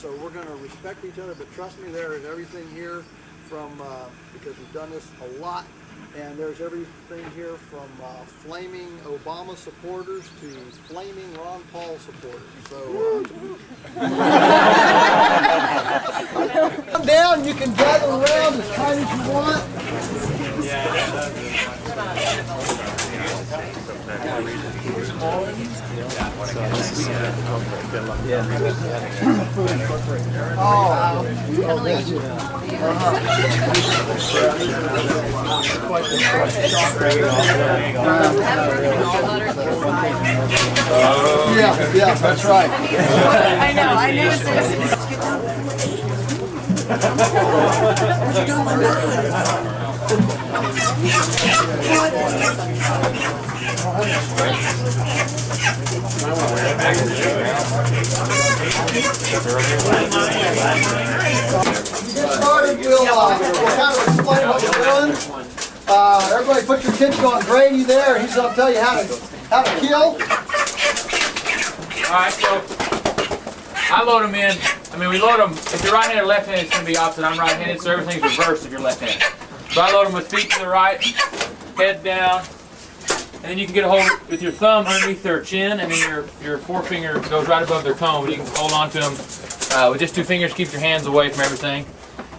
So we're going to respect each other, but trust me, there is everything here from, because we've done this a lot, and there's everything here from flaming Obama supporters to flaming Ron Paul supporters. So come down, you can gather around as tight as you want. Yeah, that's right. I know, I noticed it. Started, we'll kind of explain what we're doing. Everybody put your attention on Grady there. He's going to tell you how to kill. Alright, so I load them in. I mean, we load them, if you're right-handed or left-handed, it's going to be opposite. I'm right-handed, so everything's reversed if you're left-handed. So I load them with feet to the right, head down, and then you can get a hold with your thumb underneath their chin, and then your forefinger goes right above their comb, and you can hold on to them with just two fingers, keep your hands away from everything.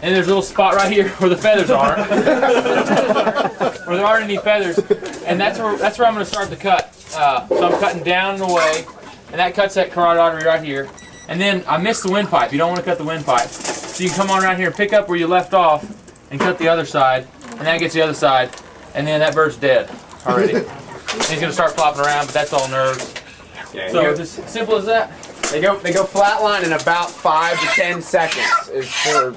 And there's a little spot right here where the feathers aren't, where there aren't any feathers, and that's where I'm going to start the cut. So I'm cutting down and away, and that cuts that carotid artery right here. And then I missed the windpipe. You don't want to cut the windpipe. So you can come on around here and pick up where you left off and cut the other side, and that gets the other side, and then that bird's dead already. And he's going to start flopping around, but that's all nerves. Yeah, so it's as simple as that. They go flatline in about 5 to 10 seconds. Is for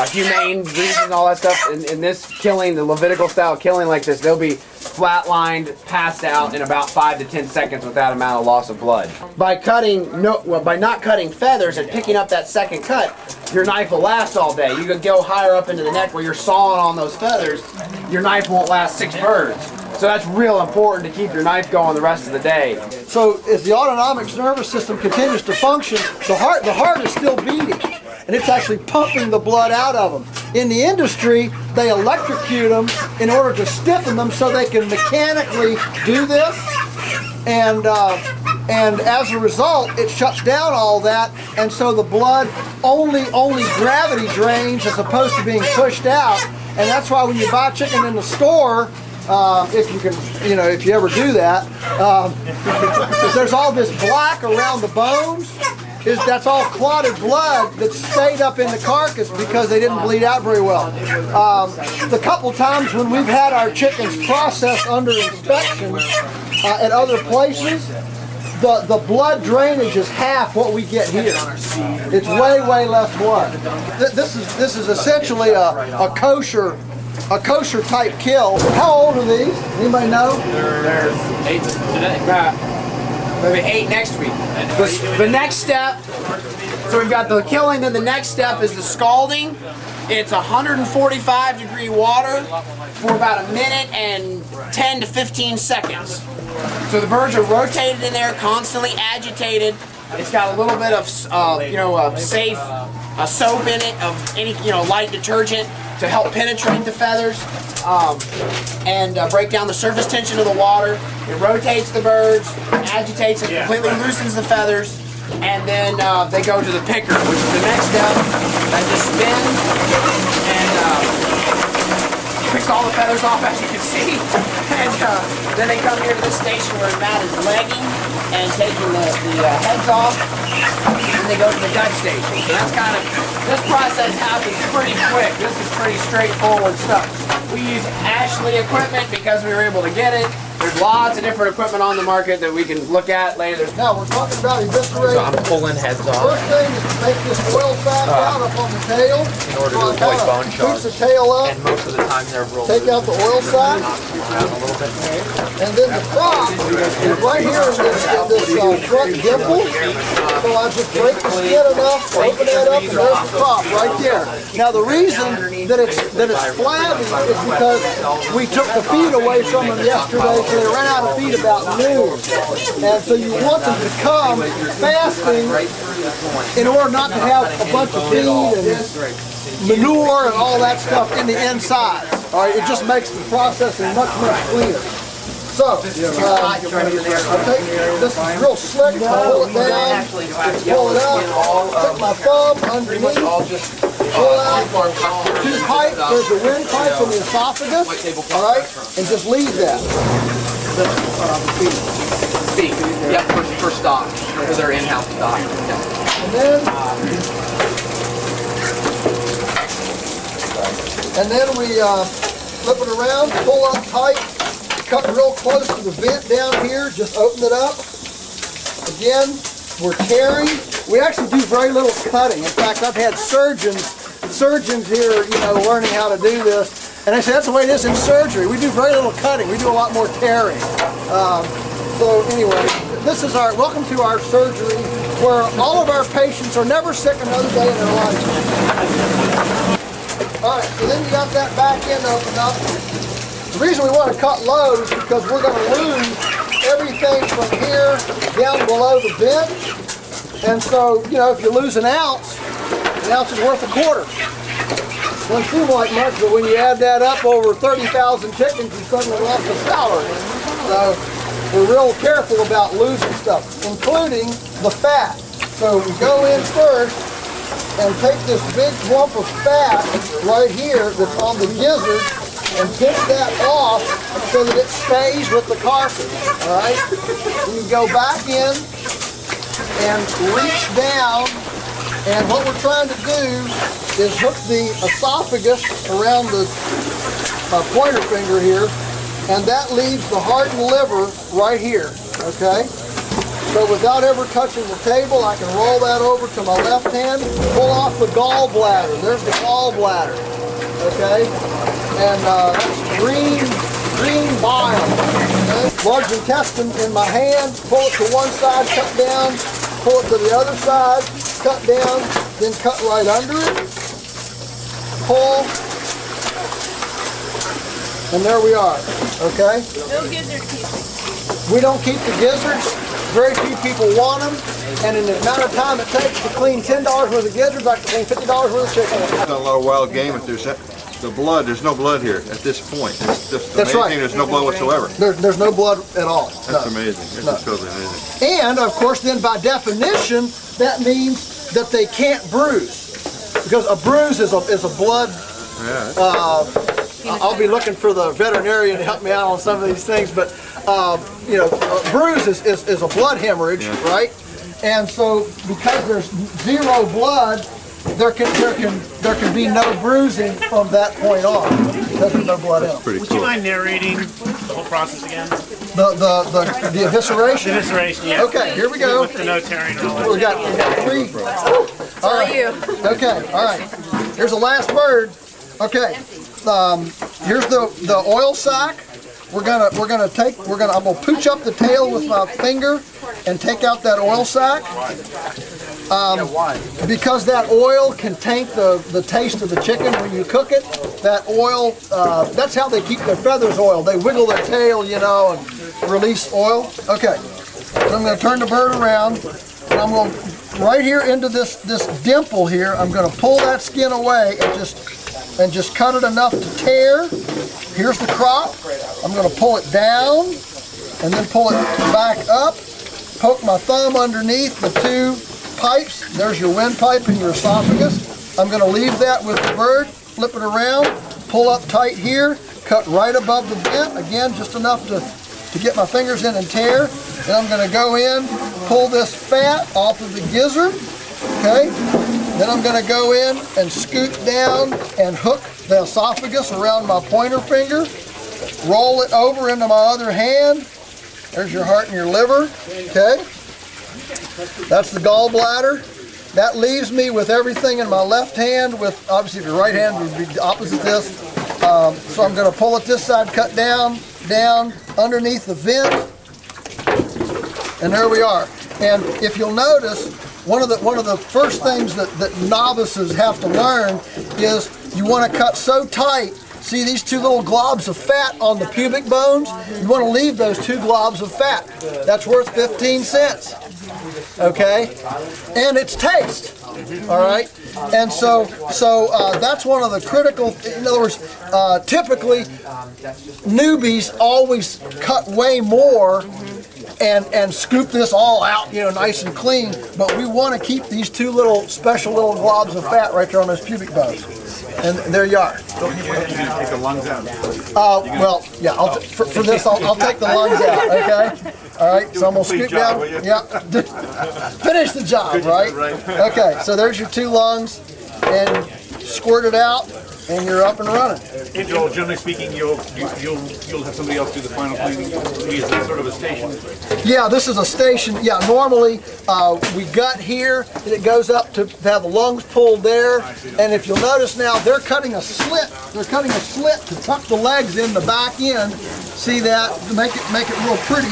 humane reasons and all that stuff. In this killing, the Levitical style killing like this, they'll be flatlined, passed out in about 5 to 10 seconds with that amount of loss of blood. By not cutting feathers and picking up that second cut, your knife will last all day. You can go higher up into the neck where you're sawing on those feathers. Your knife won't last 6 birds. So that's real important to keep your knife going the rest of the day. So as the autonomic nervous system continues to function, the heart is still beating, and it's actually pumping the blood out of them. In the industry, they electrocute them in order to stiffen them so they can mechanically do this, and as a result, it shuts down all that, and so the blood only gravity drains as opposed to being pushed out, and that's why when you buy chicken in the store, if you can, if you ever do that, because there's all this black around the bones, that's all clotted blood that stayed up in the carcass because they didn't bleed out very well. The couple times when we've had our chickens processed under inspection at other places, the blood drainage is half what we get here. It's way less blood. This is essentially a kosher type kill. How old are these? Anybody know? They're 8 today. Maybe 8 next week. The next step, so we've got the killing, then the next step is the scalding. It's 145-degree water for about a minute and 10 to 15 seconds. So the birds are rotated in there, constantly agitated. It's got a little bit of, safe soap in it, of any, light detergent to help penetrate the feathers and break down the surface tension of the water. It rotates the birds, agitates and completely loosens the feathers, and then they go to the picker, which is the next step. That just spins and picks all the feathers off, as you can see. And then they come here to this station where Matt is legging and taking the heads off. And they go to the gut station. So that's kind of, this process happens pretty quick. This is pretty straightforward stuff. We use Ashley equipment because we were able to get it. There's lots of different equipment on the market that we can look at later. Now we're talking about eviscerating. So I'm pulling heads off. First thing is to make this oil sac out up on the tail. In order to avoid bone shards. Keep the tail up. And most of the time they're rolled. Take out the oil sac. Around a little bit. And then the prop is right here in this front dimple. So I just break the skin enough, open that up, and there's the prop right there. Now the reason that it's flabby is because we took the feed away from them yesterday. So they ran out of feed about noon, and so you want them to come fasting in order not to have a bunch of feed and manure and all that stuff in the inside. All right, it just makes the processing much cleaner. So, I'll take, this is real slick, pull it down, pull it up, put my thumb underneath, pull out 2 pipes, there's the wind pipe and the esophagus, all right, and just leave that. Feet. Yep, for stock, for their in-house stock. And then we flip it around, pull up tight, cut real close to the vent down here, just open it up. Again, we're tearing. We actually do very little cutting. In fact, I've had surgeons here, you know, learning how to do this, and they say that's the way it is in surgery. We do very little cutting. We do a lot more tearing. So anyway, this is our, welcome to our surgery, where all of our patients are never sick another day in their life. All right, so then you got that back end open up. The reason we want to cut low is because we're going to lose everything from here down below the vent. And so, you know, if you lose an ounce is worth a quarter. Doesn't seem like much, but when you add that up over 30,000 chickens, you suddenly lost a salary. So we're real careful about losing stuff, including the fat. So we go in first and take this big lump of fat right here that's on the gizzard and pinch that off so that it stays with the carcass, all right? You go back in and reach down, and what we're trying to do is hook the esophagus around the pointer finger here, and that leaves the heart and liver right here, okay? So without ever touching the table, I can roll that over to my left hand, pull off the gallbladder. There's the gallbladder, okay? And that's green bile. Okay? Large intestine in my hand, pull it to one side, cut down, pull it to the other side, cut down, then cut right under it, pull, and there we are, okay? No gizzard keeping. We don't keep the gizzards. Very few people want them, and in the amount of time it takes to clean $10 worth of gizzards, I can clean $50 worth of chicken. There's a lot of wild game. If there's the blood, there's no blood here at this point. It's just That's amazing. right. There's no blood whatsoever. There's no blood at all. That's amazing. It's just totally amazing. And of course, then by definition, that means that they can't bruise, because a bruise is a blood. Yeah. I'll be looking for the veterinarian to help me out on some of these things, but you know, a bruise is a blood hemorrhage, right? And so because there's zero blood, there can be no bruising from that point on. There's no blood in them. Pretty Would cool. you mind narrating the whole process again? The evisceration. Evisceration, yeah. Okay, here we go. With the no tearing and all that. We got 3. All right. you. Okay, all right. Here's the last bird. Okay. Here's the oil sac. I'm gonna pooch up the tail with my finger and take out that oil sac. Because that oil can taint the taste of the chicken when you cook it. That oil, that's how they keep their feathers oiled. They wiggle their tail, you know, and release oil. Okay, so I'm going to turn the bird around, and I'm going to, right here into this dimple here, I'm going to pull that skin away and just cut it enough to tear. Here's the crop. I'm going to pull it down and then pull it back up. Poke my thumb underneath the 2 pipes. There's your windpipe and your esophagus. I'm going to leave that with the bird, flip it around, pull up tight here, cut right above the vent, again just enough to get my fingers in and tear. Then I'm going to go in, pull this fat off of the gizzard, okay? Then I'm going to go in and scoot down and hook the esophagus around my pointer finger, roll it over into my other hand. There's your heart and your liver, okay? That's the gallbladder. That leaves me with everything in my left hand, with obviously your right hand would be opposite this. So I'm going to pull it this side, cut down, underneath the vent, and there we are. And if you'll notice, one of the first things that novices have to learn is you want to cut so tight. See these 2 little globs of fat on the pubic bones? You want to leave those 2 globs of fat. That's worth 15 cents. okay, and its taste. All right, and so that's one of the critical. In other words, typically newbies always cut way more and scoop this all out, you know, nice and clean. But we want to keep these two little special little globs of fat right there on those pubic bones. And there you are. Don't you take the lungs out? Well, yeah. For this, I'll take the lungs out. Okay. All right. So I'm gonna scoop down. Yeah. Finish the job, right? Okay. So there's your two lungs, and squirt it out, and you're up and running. And Joel, generally speaking, you'll have somebody else do the final cleaning. Is this sort of a station? Yeah, this is a station. Yeah, normally we gut here, and it goes up to have the lungs pulled there. And if you'll notice now, they're cutting a slit. They're cutting a slit to tuck the legs in the back end. See that? To make it real pretty.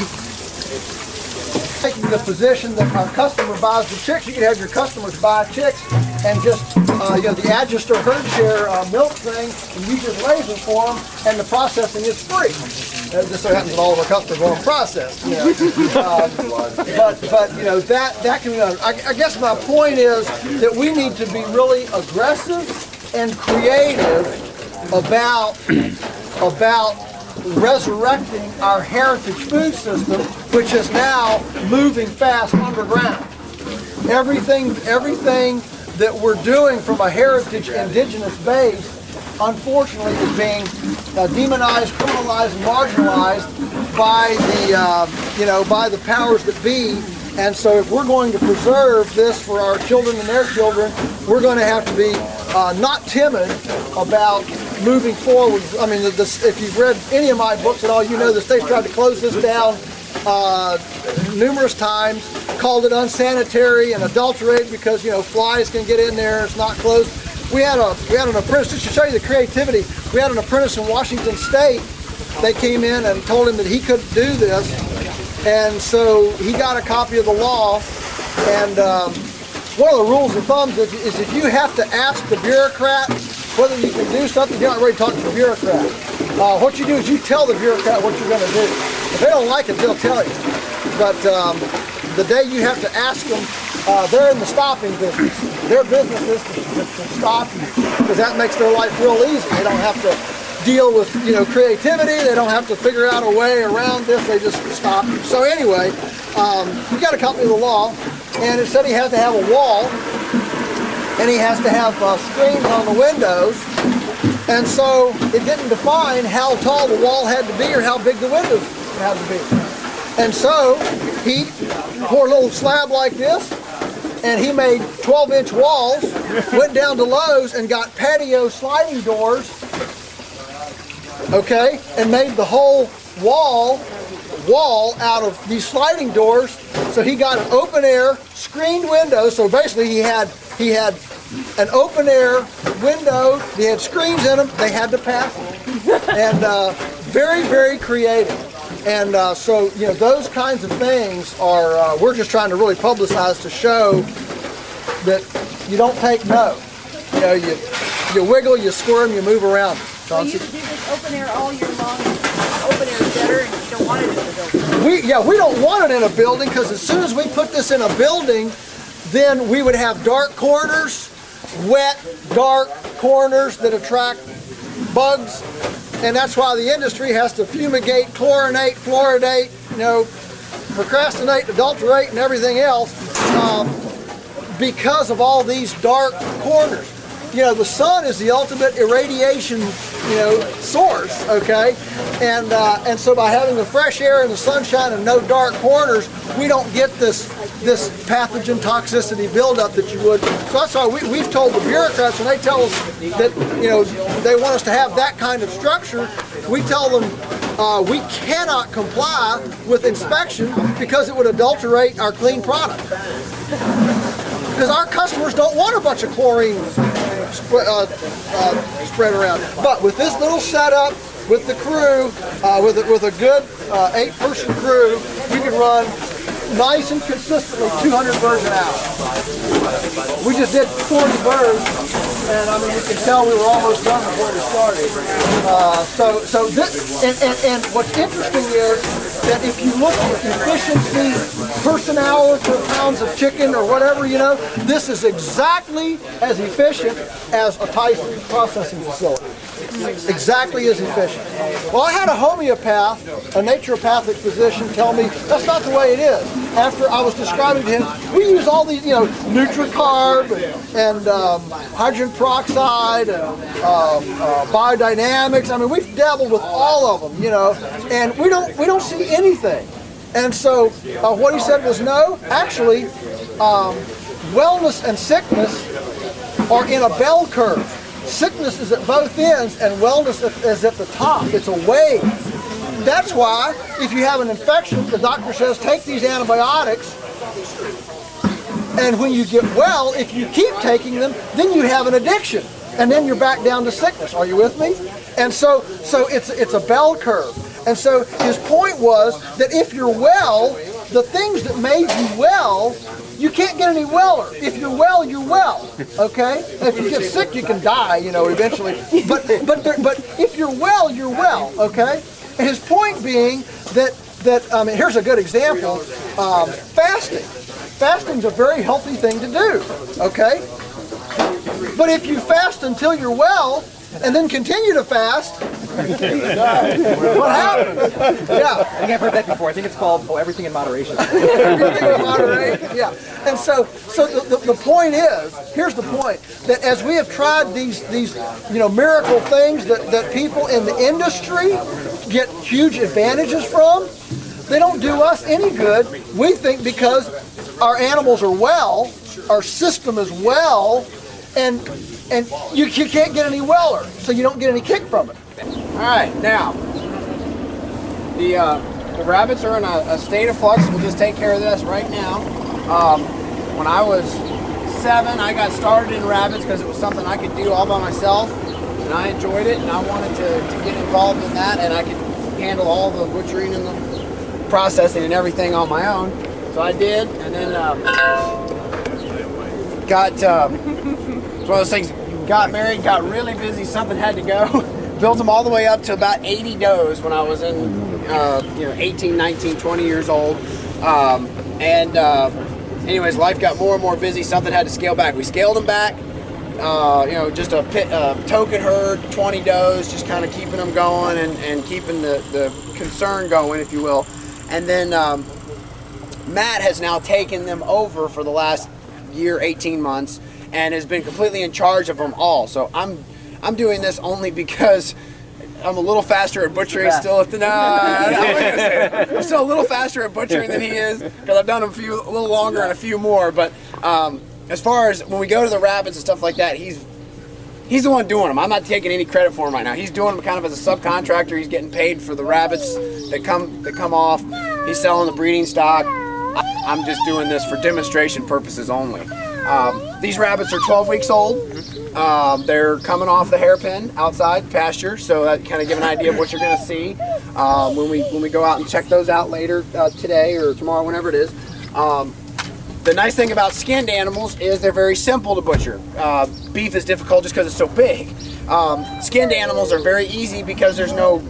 Taking the position that our customer buys the chicks. You can have your customers buy chicks and just you know, the Adjuster herd share milk thing, and you just laser for them, and the processing is free. It just so happens that all of our customers want them processed. You know. But you know that can be done. I guess my point is that we need to be really aggressive and creative about resurrecting our heritage food system, which is now moving fast underground. Everything that we're doing from a heritage indigenous base, unfortunately, is being demonized, criminalized, and marginalized by the by the powers that be. And so, if we're going to preserve this for our children and their children, we're going to have to be not timid about moving forward. I mean, if you've read any of my books at all, you know the state tried to close this down numerous times, called it unsanitary and adulterated because, you know, flies can get in there. It's not closed. We had an apprentice, just to show you the creativity, we had an apprentice in Washington State. They came in and told him that he couldn't do this, and so he got a copy of the law. And one of the rules of thumb is if you have to ask the bureaucrat whether you can do something, you're not ready to talk to the bureaucrat. What you do is you tell the bureaucrat what you're going to do. If they don't like it, they'll tell you. But the day you have to ask them, they're in the stopping business. Their business is to stop you, because that makes their life real easy. They don't have to deal with, you know, creativity. They don't have to figure out a way around this. They just stop you. So anyway, we got a copy of the law, and it said he has to have a wall, and he has to have screens on the windows. And so it didn't define how tall the wall had to be or how big the windows had to be. And so he poured a little slab like this, and he made 12-inch walls, went down to Lowe's and got patio sliding doors, okay, and made the whole wall out of these sliding doors. So he got an open air screened window. So basically he had an open air window. They had screens in them. They had to pass them. And very, very creative. And so, you know, those kinds of things are, we're just trying to really publicize to show that you don't take no. You know, you wiggle, you squirm, you move around. So you do this open air all year long, open air is better, and you don't want it in a building? We don't want it in a building, because as soon as we put this in a building, then we would have dark corners, wet, dark corners that attract bugs, and that's why the industry has to fumigate, chlorinate, fluoridate, you know, procrastinate, adulterate, and everything else because of all these dark corners. You know, the sun is the ultimate irradiation, you know, source, okay? And so by having the fresh air and the sunshine and no dark corners, we don't get this pathogen toxicity buildup that you would. So that's why we've told the bureaucrats, when they tell us that, you know, they want us to have that kind of structure, we tell them we cannot comply with inspection because it would adulterate our clean product. Because our customers don't want a bunch of chlorine spread around. But with this little setup, with the crew, with a good 8-person crew, we can run nice and consistently 200 birds an hour. We just did 40 birds, and I mean, you can tell we were almost done before we started. So this, and what's interesting is that if you look at efficiency, person hours per pounds of chicken or whatever, you know, this is exactly as efficient as a Tyson processing facility. Exactly as efficient. Well, I had a homeopath, a naturopathic physician, tell me that's not the way it is. After I was describing to him, we use all these, you know, NutriCarb and hydrogen peroxide and biodynamics. I mean, we've dabbled with all of them, you know, and we don't see anything. And so what he said was no. Actually, wellness and sickness are in a bell curve. Sickness is at both ends and wellness is at the top. It's a wave. That's why if you have an infection, the doctor says take these antibiotics, and when you get well, if you keep taking them, then you have an addiction, and then you're back down to sickness. Are you with me? And so it's a bell curve. And so his point was that if you're well, the things that made you well, you can't get any weller. If you're well, you're well. Okay? If you get sick, you can die, you know, eventually. But if you're well, you're well. Okay? And his point being that here's a good example. Fasting. Fasting's a very healthy thing to do. Okay? But if you fast until you're well, and then continue to fast, what happens? Yeah. I think I've heard that before. I think it's called everything in moderation. Everything in moderation, yeah. And so the point is, here's the point, that as we have tried these you know, miracle things that people in the industry get huge advantages from, they don't do us any good. We think because our animals are well, our system is well, and you can't get any weller, so you don't get any kick from it. All right, now the rabbits are in a state of flux. We'll just take care of this right now. When I was 7, I got started in rabbits because it was something I could do all by myself, and I enjoyed it, and I wanted to get involved in that, and I could handle all the butchering and the processing and everything on my own. So I did, and then got it's one of those things. Got married, got really busy, something had to go. Built them all the way up to about 80 does when I was in, you know, 18, 19, 20 years old. Anyways, life got more and more busy. Something had to scale back. We scaled them back. You know, just a token herd, 20 does, just kind of keeping them going and keeping the concern going, if you will. And then Matt has now taken them over for the last year, 18 months, and has been completely in charge of them all. So I'm doing this only because I'm a little faster at butchering still. I'm still a little faster at butchering than he is because I've done a little longer and a few more. But as far as when we go to the rabbits and stuff like that, he's the one doing them. I'm not taking any credit for him right now. He's doing them kind of as a subcontractor. He's getting paid for the rabbits that come off. He's selling the breeding stock. I'm just doing this for demonstration purposes only. These rabbits are 12 weeks old. They're coming off the hairpin outside pasture, so that kind of give an idea of what you're going to see when we go out and check those out later today or tomorrow, whenever it is. The nice thing about skinned animals is they're very simple to butcher. Beef is difficult just because it's so big. Skinned animals are very easy because there's no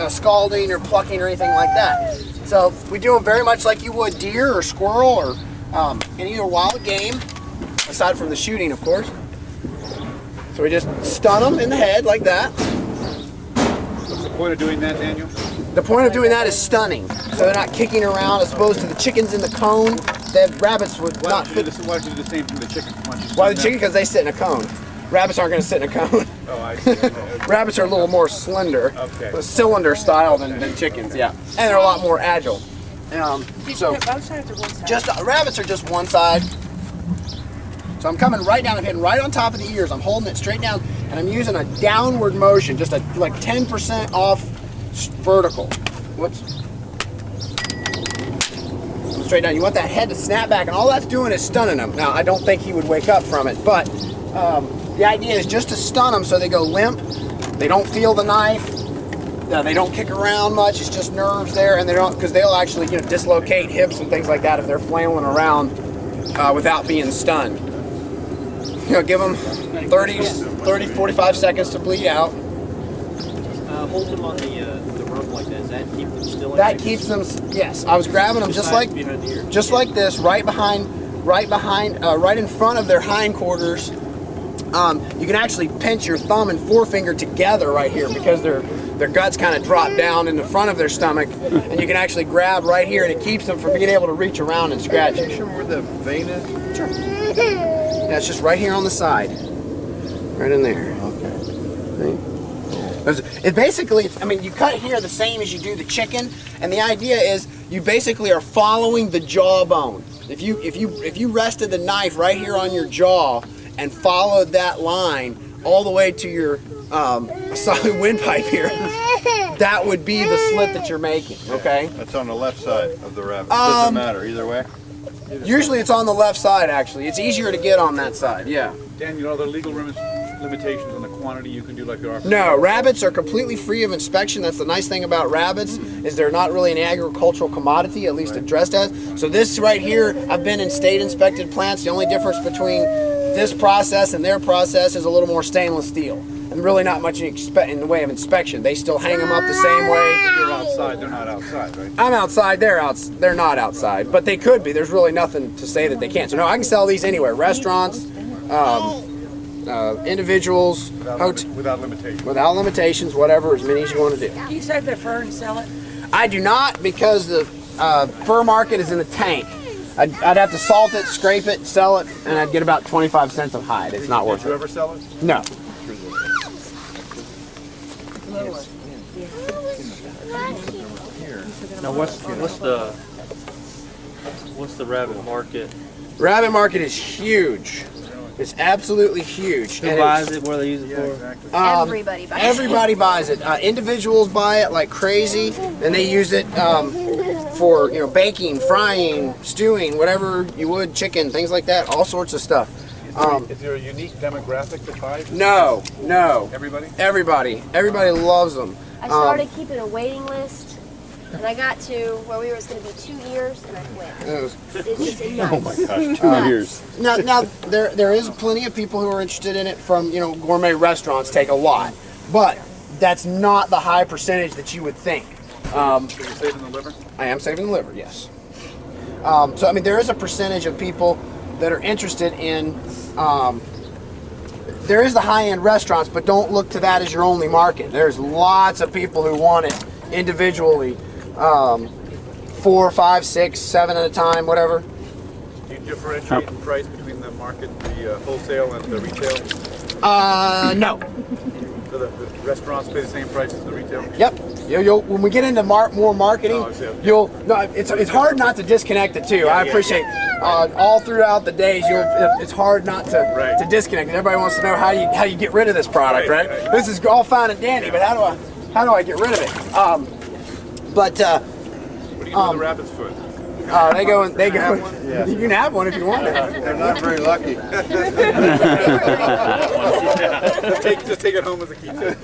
scalding or plucking or anything like that. So we do them very much like you would deer or squirrel or any other wild game, aside from the shooting, of course. So we just stun them in the head like that. What's the point of doing that, Daniel? The point of doing that is stunning, so they're not kicking around as opposed to the chickens in the cone. The rabbits would not fit. Why don't you do the same from the chicken? Why the chicken? Because they sit in a cone. Rabbits aren't going to sit in a cone. Oh, I see. Rabbits are a little more slender, cylinder style than chickens, yeah. And they're a lot more agile. So, rabbits are just one side. So I'm coming right down, I'm hitting right on top of the ears. I'm holding it straight down, and I'm using a downward motion, just like 10% off vertical. Whoops. Straight down. You want that head to snap back, and all that's doing is stunning them. Now, I don't think he would wake up from it, but the idea is just to stun them so they go limp. They don't feel the knife. They don't kick around much. It's just nerves there, and they don't, because they'll actually, you know, dislocate hips and things like that if they're flailing around without being stunned. You know, give them 30, 45 seconds to bleed out. Hold them on the broken like that, does that keep them still in That keeps them, yes. I was grabbing them just like this, right in front of their hindquarters. You can actually pinch your thumb and forefinger together right here because their guts kind of drop down in the front of their stomach, and you can actually grab right here, and it keeps them from being able to reach around and scratch it. Can you show me where the vein is? Sure. Yeah, it's just right here on the side, right in there. Okay. It basically, I mean, you cut here the same as you do the chicken, and the idea is you basically are following the jawbone. If you rested the knife right here on your jaw and followed that line all the way to your solid windpipe here, that would be the slit that you're making. Okay. That's on the left side of the rabbit. Doesn't matter either way. Usually it's on the left side. Actually, it's easier to get on that side. Yeah. Daniel, are there legal limitations on the quantity you can do like there are? No, rabbits are completely free of inspection. That's the nice thing about rabbits, is they're not really an agricultural commodity, at least addressed as. So this right here, I've been in state inspected plants. The only difference between this process and their process is a little more stainless steel, and really not much in the way of inspection. They still hang them up the same way. You're outside, they're not outside, right? I'm outside, they're not outside, but they could be. There's really nothing to say that they can't. So no, I can sell these anywhere. Restaurants, individuals, without limitations. Without limitations, whatever, as many as you want to do. Do you save the fur and sell it? I do not, because the fur market is in the tank. I'd have to salt it, scrape it, sell it, and I'd get about 25 cents of hide. It's not worth it. Did you ever sell it? No. Now what's the rabbit market? Rabbit market is huge. It's absolutely huge. Who buys it? What do they use it for? Exactly. Everybody buys it. Everybody buys it. Individuals buy it like crazy, and they use it for baking, frying, stewing, whatever you would, chicken, things like that, all sorts of stuff. Is there a unique demographic that buys it? No. Everybody? Everybody loves them. I started keeping a waiting list, and I got to where we were going to be 2 years, and I quit. It's just nuts. Oh my gosh, 2 years. Now there is plenty of people who are interested in it from gourmet restaurants. Take a lot, but that's not the high percentage that you would think. So you're saving the liver? I am saving the liver, yes. So I mean, there is a percentage of people that are interested in. There is the high-end restaurants, but don't look to that as your only market. There's lots of people who want it individually, 4, 5, 6, 7 at a time, whatever. Do you differentiate in price between the market, the wholesale and the retail? No. So the restaurants pay the same price as the retail? Yep. When we get into more marketing, it's hard not to disconnect the two. I appreciate all throughout the days. It's hard not to disconnect. Everybody wants to know how you get rid of this product, right? This is all fine and dandy, but how do I get rid of it? What do you do with the rabbit's foot? They go. Yeah. You can have one if you want it. They're not very lucky. Just take it home as a keepsake.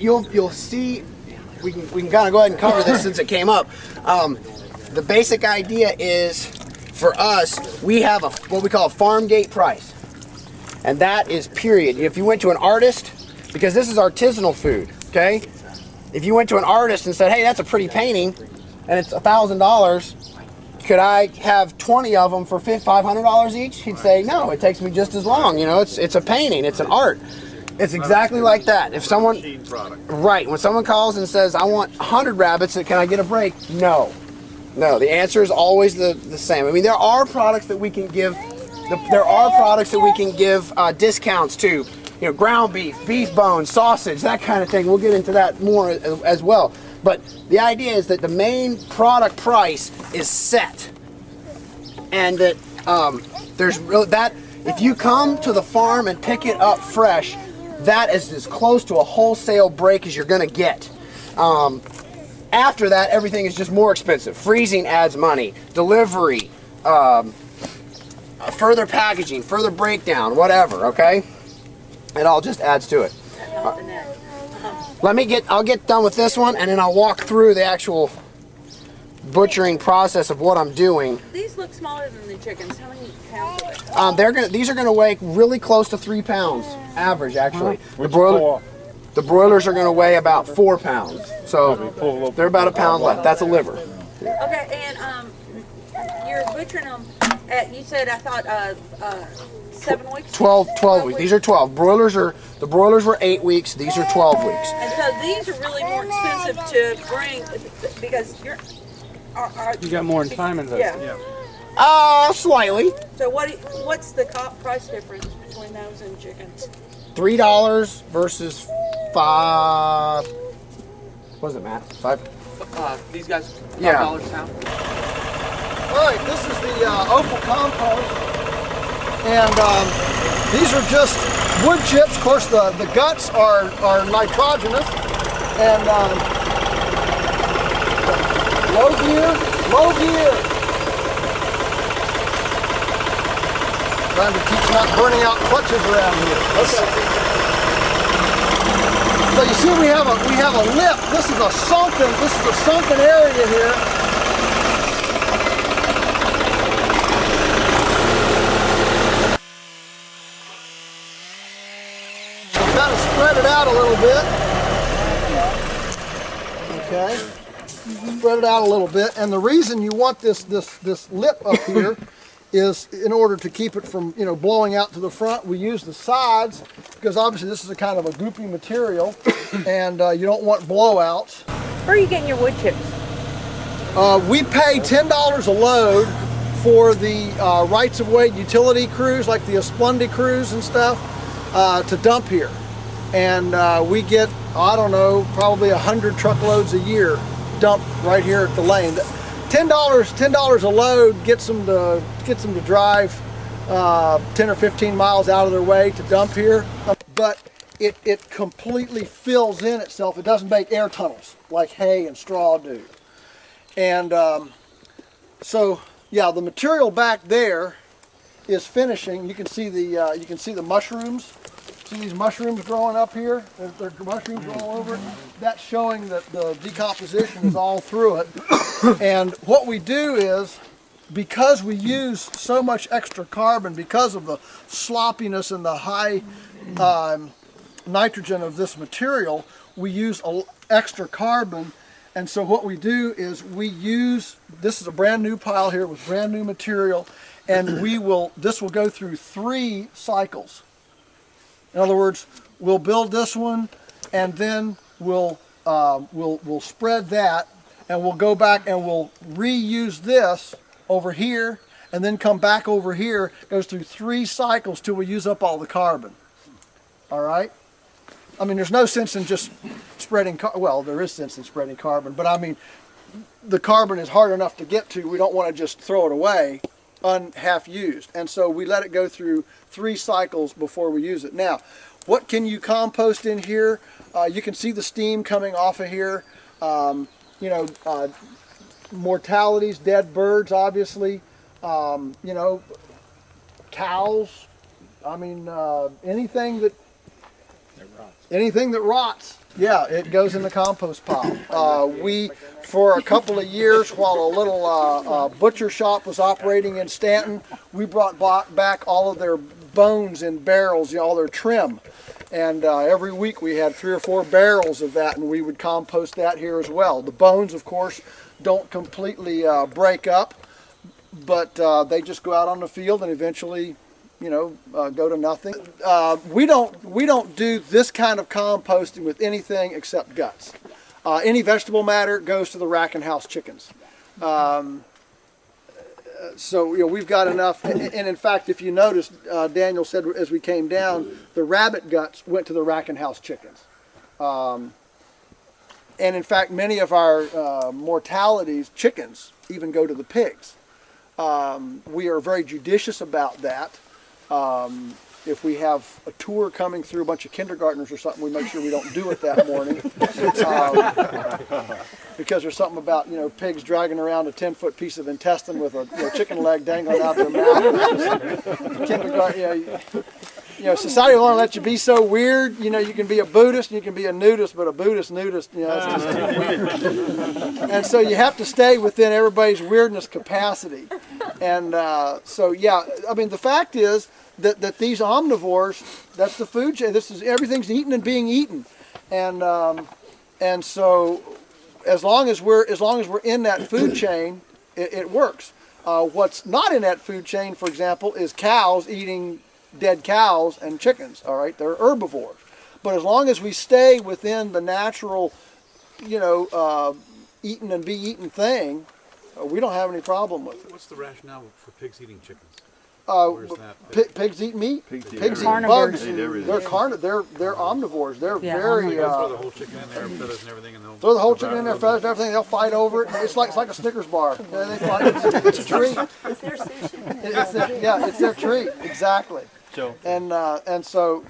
You'll see. We can kind of go ahead and cover this since it came up. The basic idea is, for us, we have what we call a farm gate price, and that is period. If you went to an artist, because this is artisanal food, okay? If you went to an artist and said, "Hey, that's a pretty painting, and it's $1,000. Could I have 20 of them for $500 each?" He'd say, "No, it takes me just as long. It's a painting, it's an art." It's exactly like that. If someone, right, when someone calls and says, "I want 100 rabbits, can I get a break?" No. The answer is always the same. I mean, there are products that we can give. Discounts to. Ground beef, beef bones, sausage, that kind of thing. We'll get into that more as well. But the idea is that the main product price is set, and that if you come to the farm and pick it up fresh, that is as close to a wholesale break as you're going to get. After that, everything is just more expensive. Freezing adds money, delivery, further packaging, further breakdown, whatever. Okay. It all just adds to it. I'll get done with this one, and then I'll walk through the actual butchering process of what I'm doing. These look smaller than the chickens. How many pounds are they? These are gonna weigh really close to 3 pounds average, actually. The broilers are gonna weigh about 4 pounds, so they're about a pound left. That's a liver. Okay, and you're butchering them at, you said, I thought 7 weeks? 12 weeks. These are 12. The broilers were 8 weeks. These are 12 weeks. And so these are really more expensive to bring because you're. You got more time in those. Yeah. Slightly. So what's the price difference between those and chickens? $3 versus 5. What is it, Matt? 5. These guys, $5 Yeah. a pound. All right, this is the offal compost, and these are just wood chips. Of course, the guts are nitrogenous, and low gear. Trying to keep not burning out clutches around here. Okay. So you see, we have a lip. This is a sunken area here. Kind of spread it out a little bit. Okay. Spread it out a little bit, and the reason you want this lip up here is in order to keep it from blowing out to the front. We use the sides because obviously this is a kind of a goopy material, and you don't want blowouts. Where are you getting your wood chips? We pay $10 a load for the rights-of-way utility crews like the Esplundi crews and stuff to dump here. And we get, I don't know, probably 100 truckloads a year dumped right here at the lane. $10 a load gets them to drive 10 or 15 miles out of their way to dump here. But it completely fills in itself. It doesn't make air tunnels like hay and straw do. And so yeah, the material back there is finishing. You can see the mushrooms. See these mushrooms growing up here? There's mushrooms growing all over it. That's showing that the decomposition is all through it. And what we do is, because we use so much extra carbon, because of the sloppiness and the high nitrogen of this material, we use extra carbon. And so what we do is this is a brand new pile here with brand new material, and this will go through 3 cycles. In other words, we'll build this one, and then we'll spread that, and we'll go back and we'll reuse this over here, and then come back over here. It goes through 3 cycles till we use up all the carbon. All right? I mean, there's no sense in just spreading, well, there is sense in spreading carbon, but I mean, the carbon is hard enough to get to. We don't want to just throw it away half used, and so we let it go through 3 cycles before we use it. Now, what can you compost in here? You can see the steam coming off of here. Mortalities, dead birds, obviously. Cows. I mean, anything that rots. Yeah, it goes in the compost pile. For a couple of years, while a little butcher shop was operating in Stanton, we brought back all of their bones in barrels, all their trim. And every week we had 3 or 4 barrels of that, and we would compost that here as well. The bones, of course, don't completely break up, but they just go out on the field and eventually go to nothing. We don't do this kind of composting with anything except guts. Any vegetable matter goes to the rack and house chickens. So we've got enough, and in fact, if you notice, Daniel said as we came down, the rabbit guts went to the rack and house chickens. And in fact, many of our mortalities, chickens, even go to the pigs. We are very judicious about that. If we have a tour coming through a bunch of kindergartners or something, we make sure we don't do it that morning. Because there's something about, pigs dragging around a 10-foot piece of intestine with a chicken leg dangling out their mouth. Kindergarten, society will only let you be so weird. You can be a Buddhist, and you can be a nudist, but a Buddhist nudist, that's just too weird. And so you have to stay within everybody's weirdness capacity. And so, yeah, I mean, the fact is that these omnivores, that's the food chain. Everything's eaten and being eaten. And so as long as we're in that food chain, it works. What's not in that food chain, for example, is cows eating dead cows and chickens. All right, they're herbivores. But as long as we stay within the natural, eaten and be eaten thing, we don't have any problem with it. What's the rationale for pigs eating chickens? Pigs eat meat. Pigs eat bugs. bugs. They're omnivores. They're very. Throw the whole chicken in there, feathers and everything, and throw the whole chicken in there, feathers and everything. They'll fight over it. It's like a Snickers bar. They fight. It's a treat. It's their sushi. It's their treat. Exactly. And so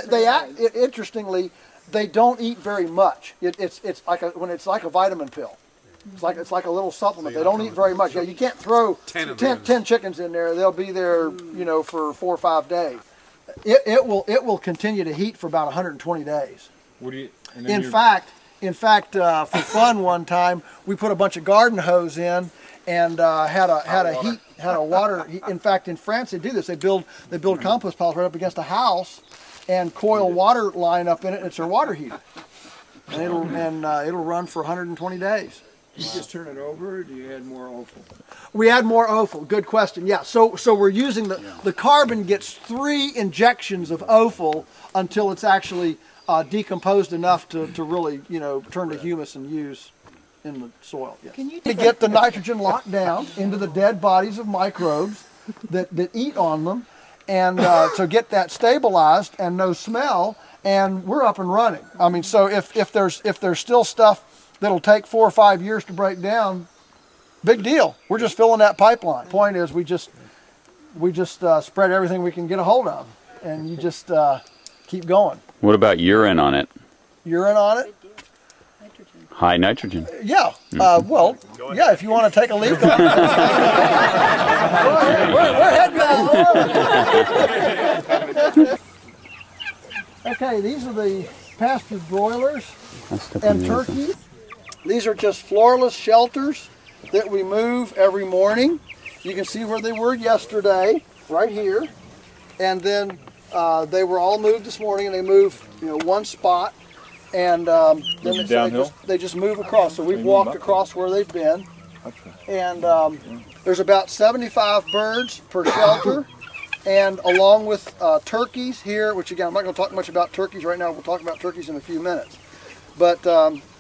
they act. Interestingly, they don't eat very much. It's like a vitamin pill. It's like a little supplement. They don't eat very much. You can't throw 10 chickens in there. They'll be there, for 4 or 5 days. It will continue to heat for about 120 days. In fact, for fun, one time we put a bunch of garden hose in and had a water. In fact, in France they do this. They build compost piles right up against a house and coil water line up in it. And it's their water heater, and it'll run for 120 days. You just turn it over, or do you add more offal? We add more offal. Good question. Yeah. So we're using the carbon gets 3 injections of offal until it's actually decomposed enough to really turn to humus and use in the soil. Yes. Can you get the nitrogen locked down into the dead bodies of microbes that eat on them, and so get that stabilized and no smell, and we're up and running. I mean, so if there's still stuff that'll take 4 or 5 years to break down, big deal. We're just filling that pipeline. Point is, we just spread everything we can get a hold of, and you just keep going. What about urine on it? Urine on it? High nitrogen. Yeah. Well, yeah. If you want to take a leak on it, we're heading out. Okay, these are the pastured broilers and turkeys. These are just floorless shelters that we move every morning. You can see where they were yesterday, right here. And then they were all moved this morning, and they moved, one spot. And then they just move across. So we've walked across where they've been. And there's about 75 birds per shelter. And along with turkeys here, which again, I'm not going to talk much about turkeys right now. We'll talk about turkeys in a few minutes. But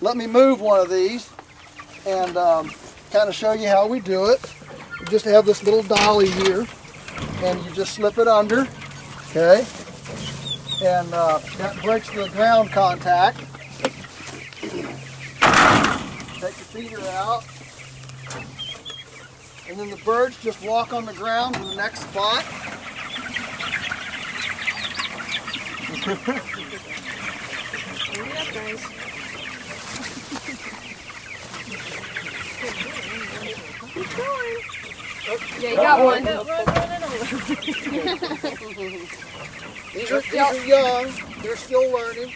let me move one of these and kind of show you how we do it. You just have this little dolly here, and you just slip it under, okay? And that breaks the ground contact. Take the feeder out. And then the birds just walk on the ground to the next spot. Keep going. Yeah, you got one. These are young. They're still learning,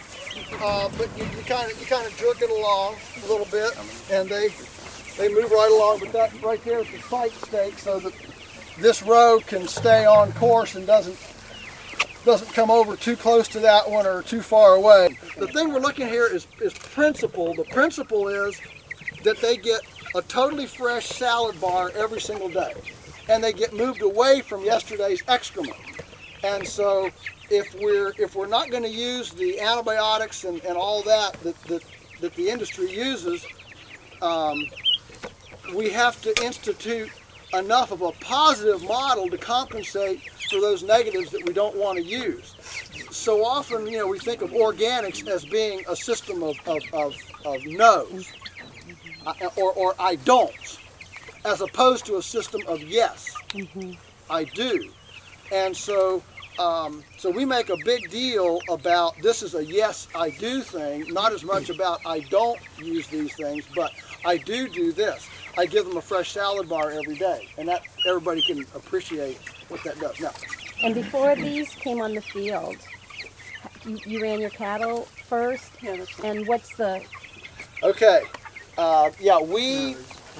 but you kind of jerk it along a little bit, and they move right along. But that right there is the sight stake, so that this row can stay on course and doesn't come over too close to that one or too far away. The thing we're looking here is principle. The principle is that they get a totally fresh salad bar every single day, and they get moved away from yesterday's excrement. And so if we're not going to use the antibiotics and all that the industry uses, we have to institute enough of a positive model to compensate for those negatives that we don't want to use. So often, we think of organics as being a system of no's or I don't, as opposed to a system of yes, I do. And so we make a big deal about this is a yes, I do thing, not as much about I don't use these things, but I do this. I give them a fresh salad bar every day, and that everybody can appreciate what that does. Now, And before these came on the field, you ran your cattle first? Yeah, and what's the... Okay, yeah,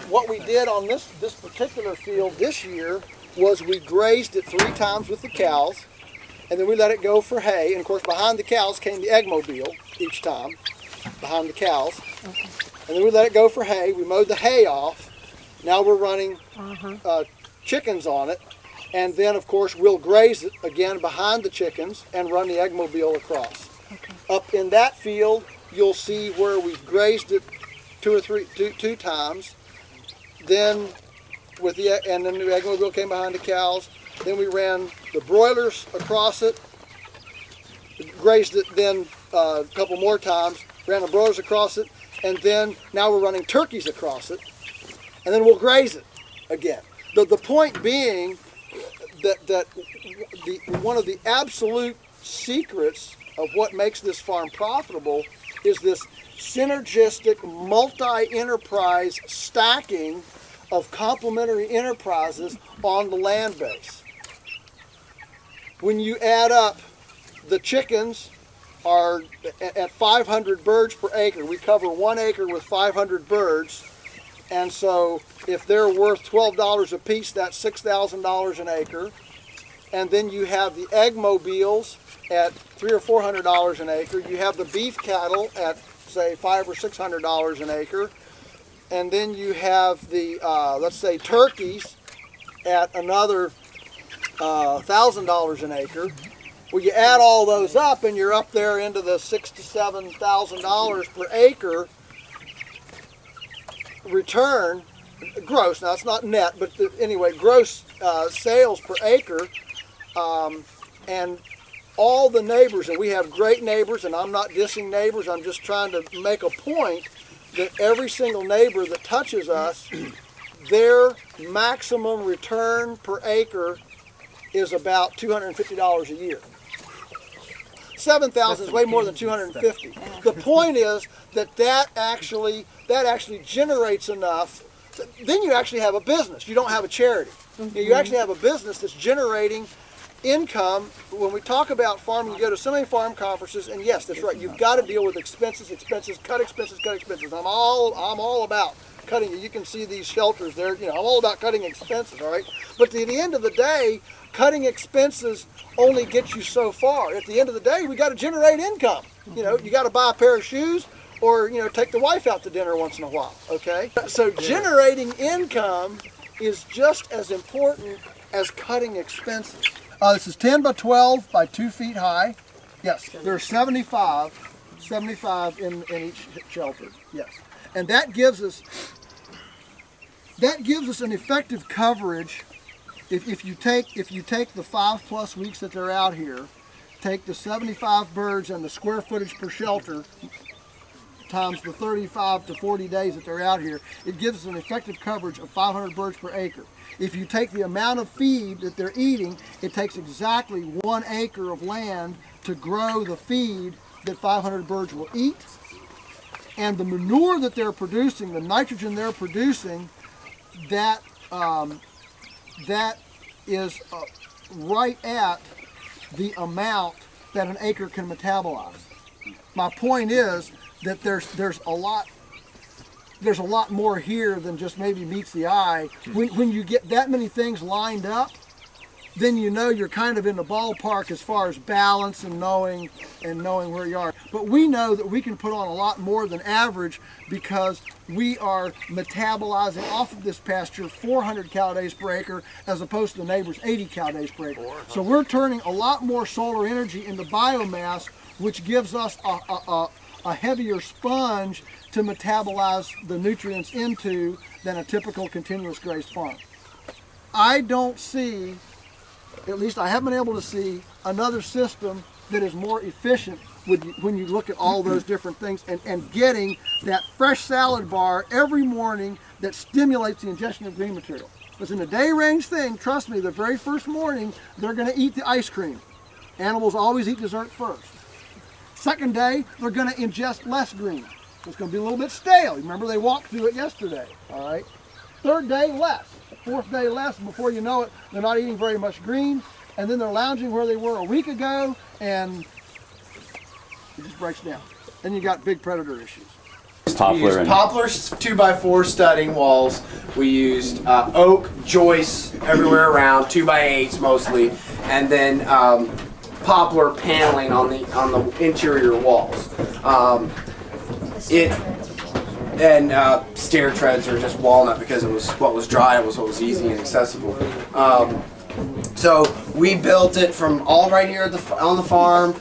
what we did on this particular field this year was we grazed it 3 times with the cows, and then we let it go for hay. And of course, behind the cows came the eggmobile each time, behind the cows. Okay. And then we let it go for hay. We mowed the hay off. Now we're running chickens on it. And then, of course, we'll graze it again behind the chickens and run the eggmobile across. Okay. Up in that field, you'll see where we've grazed it two times. Then and then the eggmobile came behind the cows. Then we ran the broilers across it, grazed it then a couple more times, ran the broilers across it, and then now we're running turkeys across it, and then we'll graze it again. The point being that one of the absolute secrets of what makes this farm profitable is this synergistic multi-enterprise stacking of complementary enterprises on the land base. When you add up, the chickens are at 500 birds per acre. We cover 1 acre with 500 birds, and so if they're worth $12 a piece, that's $6,000 an acre. And then you have the eggmobiles at $300 or $400 an acre. You have the beef cattle at, say, $500 or $600 an acre. And then you have the, let's say, turkeys at another $1,000 an acre. Well, you add all those up, and you're up there into the $6,000 to $7,000 per acre return, gross. Now, it's not net, but anyway, gross sales per acre. And all the neighbors, and we have great neighbors, and I'm not dissing neighbors, I'm just trying to make a point that every single neighbor that touches us, their maximum return per acre is about $250 a year. 7,000 is way more than 250. The point is that actually generates enough. Then you actually have a business. You don't have a charity. You actually have a business that's generating income. When we talk about farming, you go to so many farm conferences, and yes, that's right. You've got to deal with expenses, cut expenses. I'm all about cutting. You can see these shelters there. I'm all about cutting expenses. All right, but at the end of the day, cutting expenses only gets you so far. At the end of the day, we got to generate income. You got to buy a pair of shoes, or take the wife out to dinner once in a while. Okay, so generating income is just as important as cutting expenses. This is 10 by 12 by 2 feet high. Yes, there's 75 in each shelter. Yes, and that gives us an effective coverage. If you take the 5+ weeks that they're out here, take the 75 birds and the square footage per shelter times the 35 to 40 days that they're out here, it gives us an effective coverage of 500 birds per acre. If you take the amount of feed that they're eating, it takes exactly 1 acre of land to grow the feed that 500 birds will eat. And the manure that they're producing, the nitrogen they're producing, that is right at the amount that an acre can metabolize. My point is that there's a lot more here than just maybe meets the eye. When you get that many things lined up, then you're kind of in the ballpark as far as balance and knowing where you are. But we know that we can put on a lot more than average because we are metabolizing off of this pasture 400 cow days per acre as opposed to the neighbor's 80 cow days per acre. So we're turning a lot more solar energy into biomass, which gives us a heavier sponge to metabolize the nutrients into than a typical continuous grazed farm. I don't see, at least I haven't been able to see, another system that is more efficient when you look at all those different things and getting that fresh salad bar every morning that stimulates the ingestion of green material. Because in the day range thing, trust me, the very first morning, they're going to eat the ice cream. Animals always eat dessert first. Second day, they're going to ingest less green. It's going to be a little bit stale. Remember, they walked through it yesterday, all right? Third day, less. Fourth day, less. Before you know it, they're not eating very much green. and then they're lounging where they were a week ago, and it just breaks down. Then you got big predator issues. We used poplar 2x4 studding walls. We used oak joists everywhere around, 2x8s mostly, and then poplar paneling on the interior walls. Stair treads are just walnut because it was what was dry, it was what was easy and accessible. So we built it from all right here on the farm.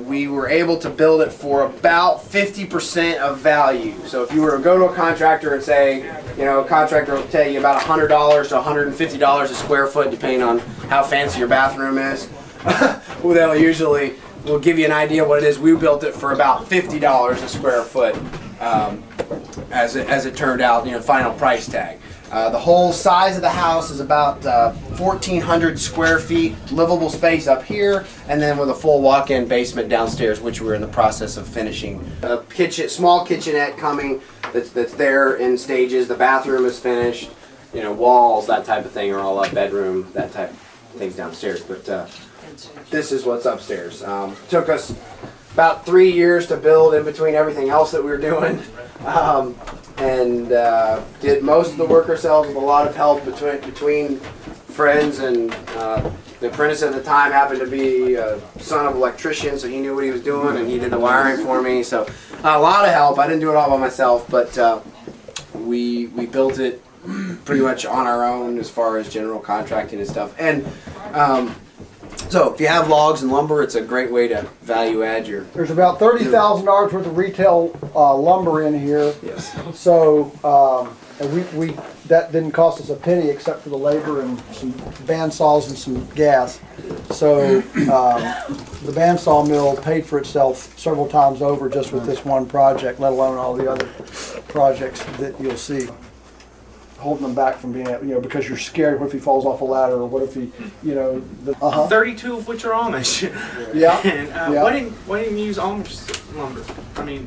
We were able to build it for about 50% of value. So if you were to go to a contractor and say, you know, a contractor will tell you about $100 to $150 a square foot, depending on how fancy your bathroom is. Well, they'll usually will give you an idea of what it is. We built it for about $50 a square foot, as it turned out, you know, final price tag. The whole size of the house is about 1,400 square feet, livable space up here, and then with a full walk-in basement downstairs, which we're in the process of finishing. A small kitchenette coming that's there in stages. The bathroom is finished. You know, walls, that type of thing are all up. Bedroom, that type of things downstairs. But this is what's upstairs. Took us about 3 years to build in between everything else that we were doing. Did most of the work ourselves with a lot of help between friends, and the apprentice at the time happened to be a son of an electrician, so he knew what he was doing, and he did the wiring for me. So a lot of help. I didn't do it all by myself, but we built it pretty much on our own as far as general contracting and stuff. And so if you have logs and lumber, it's a great way to value add your... There's about $30,000 worth of retail lumber in here. Yes. So that didn't cost us a penny except for the labor and some bandsaws and some gas. So the bandsaw mill paid for itself several times over just with this one project, let alone all the other projects that you'll see. Holding them back from being, you know, because you're scared. What if he falls off a ladder, or what if he, you know, 32 of which are Amish. Yeah. And yeah. Why didn't you use Amish lumber? I mean,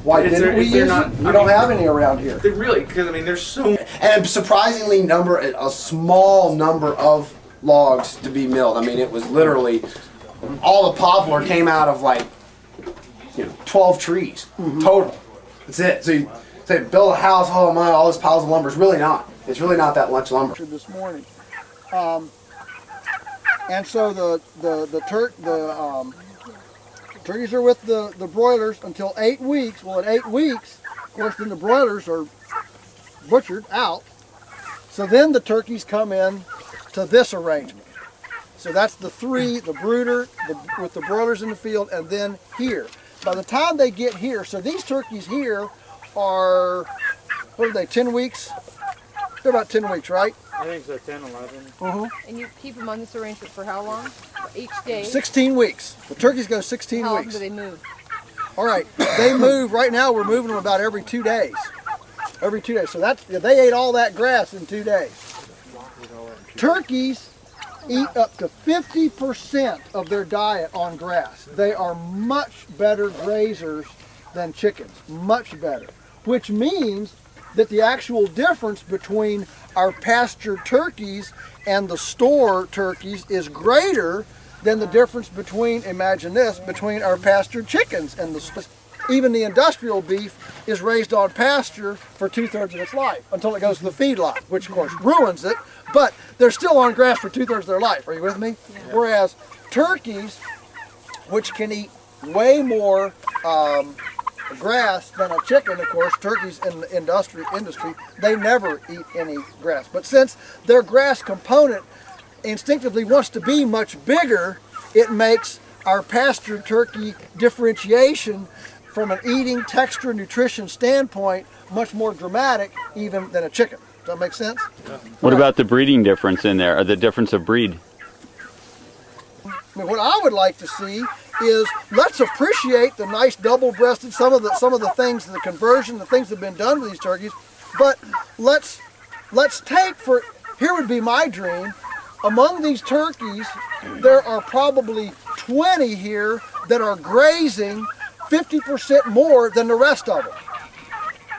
why didn't we use it? We don't have any around here. Really? Because I mean, there's so. And surprisingly, a small number of logs to be milled. I mean, it was literally all the poplar came out of like, you know, 12 trees total. That's it. So you say build a house, oh my, all this piles of lumber. It's really not. It's really not that much lumber. This morning, and so the turkeys are with the broilers until 8 weeks. Well, at 8 weeks, of course, then the broilers are butchered out. So then the turkeys come in to this arrangement. So that's the three, the brooder, with the broilers in the field, and then here. By the time they get here, so these turkeys here are, what are they, 10 weeks? They're about 10 weeks, right? I think so, 10, 11. And you keep them on this arrangement for how long? Each day? 16 weeks. The turkeys go 16 how weeks. How often do they move? All right, they move, right now we're moving them about every 2 days. Every 2 days. So they ate all that grass in 2 days. Turkeys eat up to 50% of their diet on grass. They are much better grazers than chickens, much better. Which means that the actual difference between our pasture turkeys and the store turkeys is greater than the difference between, imagine this, between our pasture chickens and the... Even the industrial beef is raised on pasture for 2/3 of its life until it goes to the feedlot, which of course ruins it, but they're still on grass for 2/3 of their life. Are you with me? Yeah. Whereas turkeys, which can eat way more grass than a chicken, of course, turkeys in the industry, they never eat any grass. But since their grass component instinctively wants to be much bigger, it makes our pasture turkey differentiation from an eating, texture, nutrition standpoint much more dramatic even than a chicken. Does that make sense? What about the breeding difference in there, or the difference of breed? I mean, what I would like to see is, let's appreciate the nice double-breasted, some of the things, the conversion, the things that have been done with these turkeys, but let's take, for here would be my dream, among these turkeys there are probably 20 here that are grazing 50% more than the rest of them.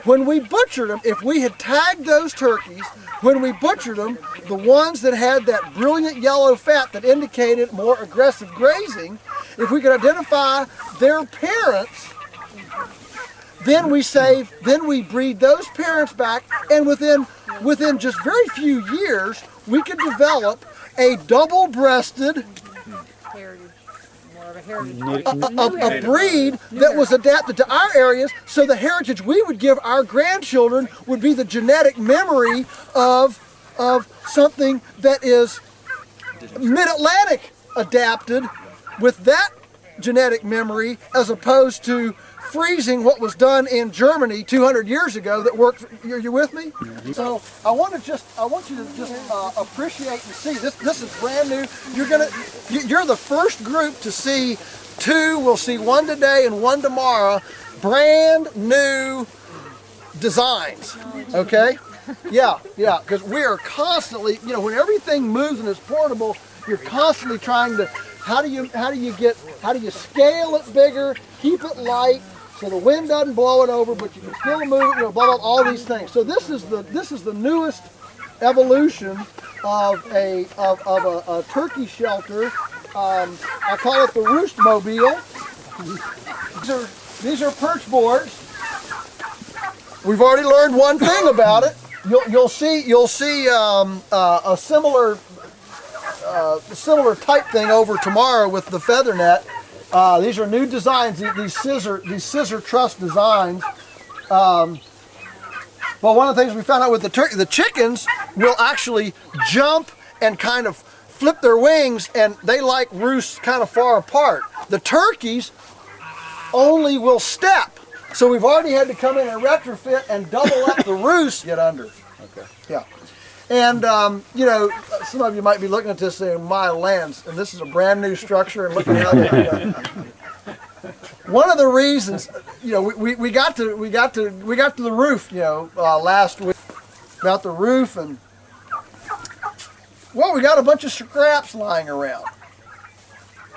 When we butchered them, if we had tagged those turkeys, when we butchered them, the ones that had that brilliant yellow fat that indicated more aggressive grazing, if we could identify their parents, then we breed those parents back, and within just very few years, we could develop a double-breasted, a breed that was adapted to our areas, so the heritage we would give our grandchildren would be the genetic memory of something that is mid-Atlantic adapted with that genetic memory, as opposed to freezing what was done in Germany 200 years ago that worked. You with me? So I want you to just appreciate and see this. This is brand new. You're the first group to see two. We'll see one today and one tomorrow. Brand new designs. Okay? Yeah, because we are constantly, when everything moves and is portable, you're constantly trying to, how do you scale it bigger, keep it light, so the wind doesn't blow it over, but you can still move it, blah, blah, all these things. So this is the newest evolution of a turkey shelter. I call it the Roost Mobile. These are perch boards. We've already learned one thing about it. You'll see a similar type thing over tomorrow with the feather net. These are new designs. These scissor truss designs. But one of the things we found out with the chickens will actually jump and kind of flip their wings, and they like roosts kind of far apart. The turkeys only will step. So we've already had to come in and retrofit and double up the roost. Get under. Okay. Yeah. And, some of you might be looking at this saying, my lands, and this is a brand new structure, and look at how they One of the reasons, we got to the roof, last week, about the roof, and, well, we got a bunch of scraps lying around.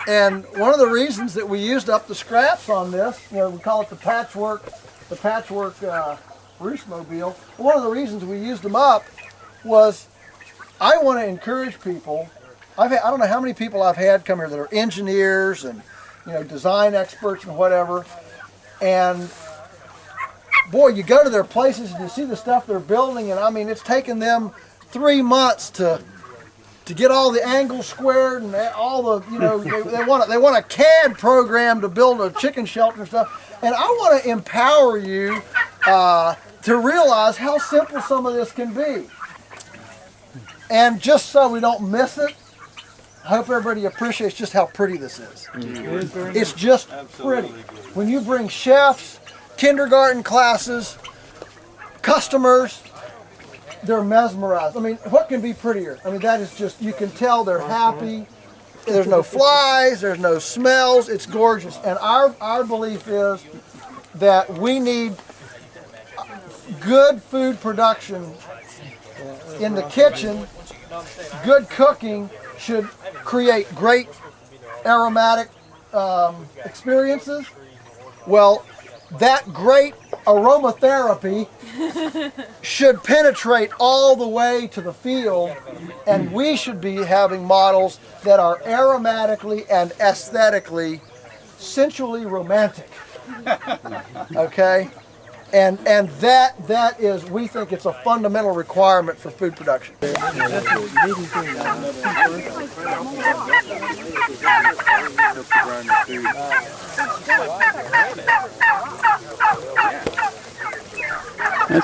And one of the reasons that we used up the scraps on this, we call it the patchwork roost mobile. One of the reasons we used them up was I want to encourage people. I don't know how many people I've had come here that are engineers and design experts and whatever. And boy, you go to their places and you see the stuff they're building, and I mean, it's taken them 3 months to get all the angles squared and all the, they want a CAD program to build a chicken shelter and stuff. And I want to empower you to realize how simple some of this can be. And just so we don't miss it, I hope everybody appreciates just how pretty this is. It's just pretty. When you bring chefs, kindergarten classes, customers, they're mesmerized. I mean, what can be prettier? I mean, that is just, you can tell they're happy. There's no flies, there's no smells, it's gorgeous. And our belief is that we need good food production in the kitchen. Good cooking should create great aromatic experiences. Well, that great aromatherapy should penetrate all the way to the field, and we should be having models that are aromatically and aesthetically sensually romantic. Okay? And that is, we think it's a fundamental requirement for food production. That's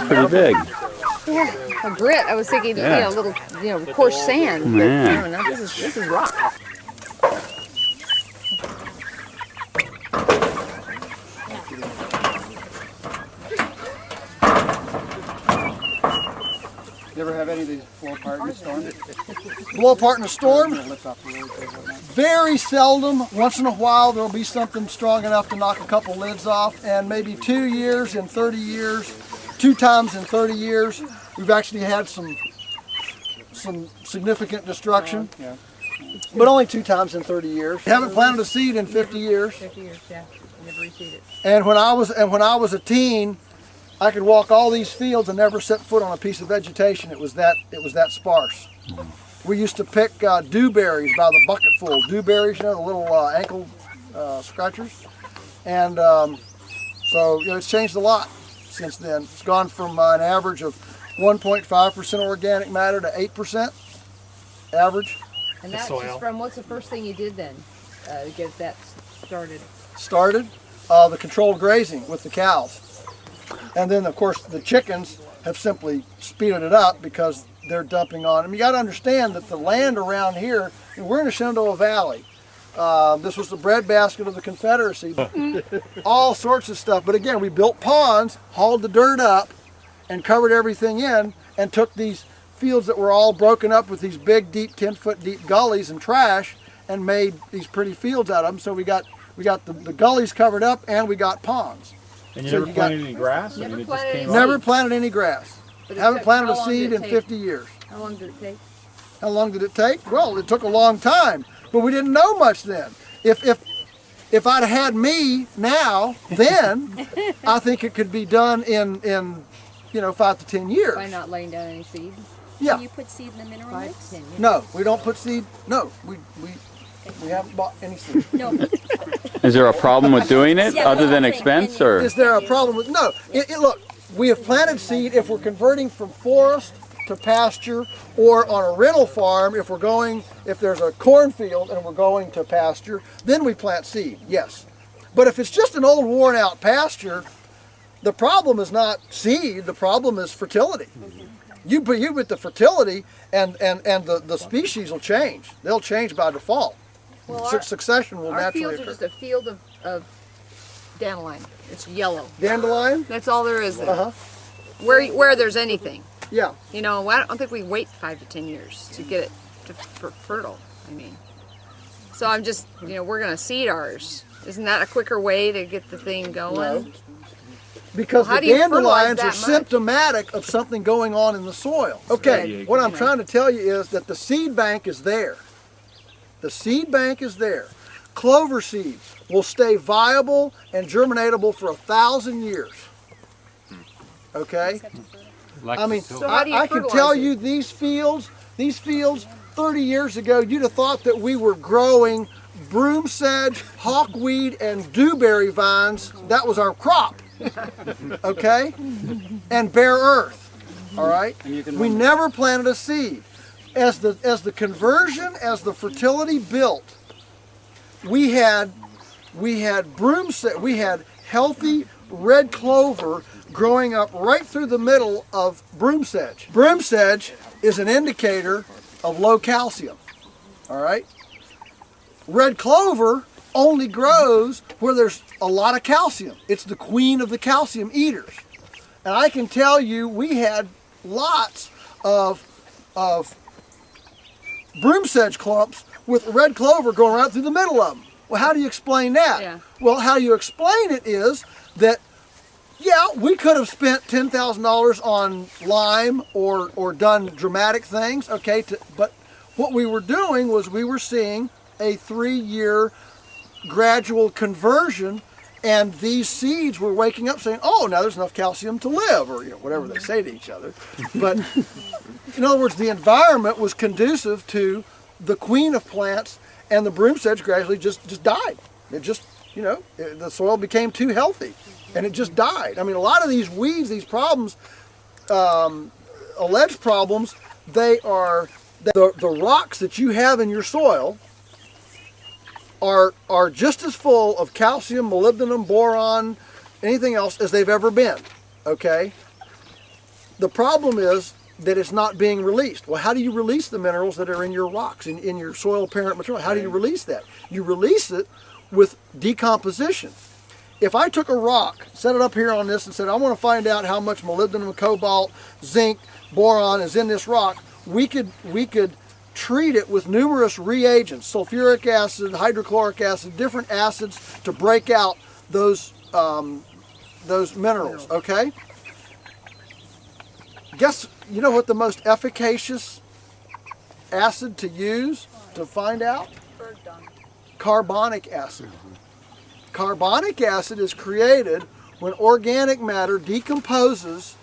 pretty big. Yeah, a grit. I was thinking, little, coarse sand. But I don't know. This is rock. You ever have any of these blow apart in a storm? Blow apart in a storm? Very seldom. Once in a while there'll be something strong enough to knock a couple lids off, and maybe 2 years in 30 years, 2 times in 30 years, we've actually had some significant destruction. But only 2 times in 30 years. Haven't planted a seed in 50 years. 50 years, yeah. Never reseeded it. And when I was a teen, I could walk all these fields and never set foot on a piece of vegetation. It was that sparse. We used to pick dewberries by the bucketful. Dewberries, you know, the little ankle scratchers. And so, you know, it's changed a lot since then. It's gone from an average of 1.5% organic matter to 8% average. And that's just from, what's the first thing you did then to get that started? The controlled grazing with the cows. And then, of course, the chickens have simply speeded it up because they're dumping on them. You got to understand that the land around here, we're in the Shenandoah Valley. This was the breadbasket of the Confederacy. All sorts of stuff. But again, we built ponds, hauled the dirt up, and covered everything in, and took these fields that were all broken up with these big, deep, 10-foot deep gullies and trash, and made these pretty fields out of them. So we got the gullies covered up, and we got ponds. And you never planted any grass? Never planted any grass. Haven't planted a seed in 50 years. How long did it take? How long did it take? Well, it took a long time, but we didn't know much then. If I'd had me now, then I think it could be done in 5 to 10 years. By not laying down any seed? Yeah. Do you put seed in the mineral mix? No, we don't put seed. No, we haven't bought any seed. No. Is there a problem with doing it other than expense, or? Is there a problem with, no. Look, we have planted seed if we're converting from forest to pasture, or on a rental farm, if there's a cornfield and we're going to pasture, then we plant seed, yes. But if it's just an old worn out pasture, the problem is not seed, the problem is fertility. You put the fertility and the species will change. They'll change by default. Well, succession will naturally occur. Our fields are just a field of dandelion. It's yellow. Dandelion? That's all there is there. Where there's anything. Yeah. You know, I don't think we wait 5 to 10 years to get it fertile. I mean, so I'm just, we're going to seed ours. Isn't that a quicker way to get the thing going? No. Because the dandelions are symptomatic of something going on in the soil. Okay, what I'm trying to tell you is that the seed bank is there. The seed bank is there. Clover seeds will stay viable and germinatable for 1,000 years. Okay? I mean, I can tell you these fields 30 years ago, you'd have thought that we were growing broom sedge, hawkweed, and dewberry vines. That was our crop. Okay? And bare earth. All right? We never planted a seed. As the conversion, as the fertility built, we had broom sedge, we had healthy red clover growing up right through the middle of broom sedge. Broom sedge is an indicator of low calcium. All right? Red clover only grows where there's a lot of calcium. It's the queen of the calcium eaters. And I can tell you, we had lots of broom sedge clumps with red clover going right through the middle of them. Well, how do you explain that? Yeah. Well, how you explain it is that, yeah, we could have spent $10,000 on lime or done dramatic things, okay, but what we were doing was we were seeing a 3-year gradual conversion, and these seeds were waking up saying, oh, now there's enough calcium to live, or whatever they say to each other. But in other words, the environment was conducive to the queen of plants, and the broom sedge gradually just died. It just, the soil became too healthy, and it just died. I mean, a lot of these weeds, these problems, alleged problems, they are the rocks that you have in your soil are just as full of calcium, molybdenum, boron, anything else as they've ever been, okay? The problem is that it's not being released. Well, how do you release the minerals that are in your rocks, in your soil parent material? How do you release that? You release it with decomposition. If I took a rock, set it up here on this and said, I want to find out how much molybdenum, cobalt, zinc, boron is in this rock, we could treat it with numerous reagents, sulfuric acid, hydrochloric acid, different acids to break out those minerals, okay? Guess, you know what the most efficacious acid to use to find out? Carbonic acid. Carbonic acid is created when organic matter decomposes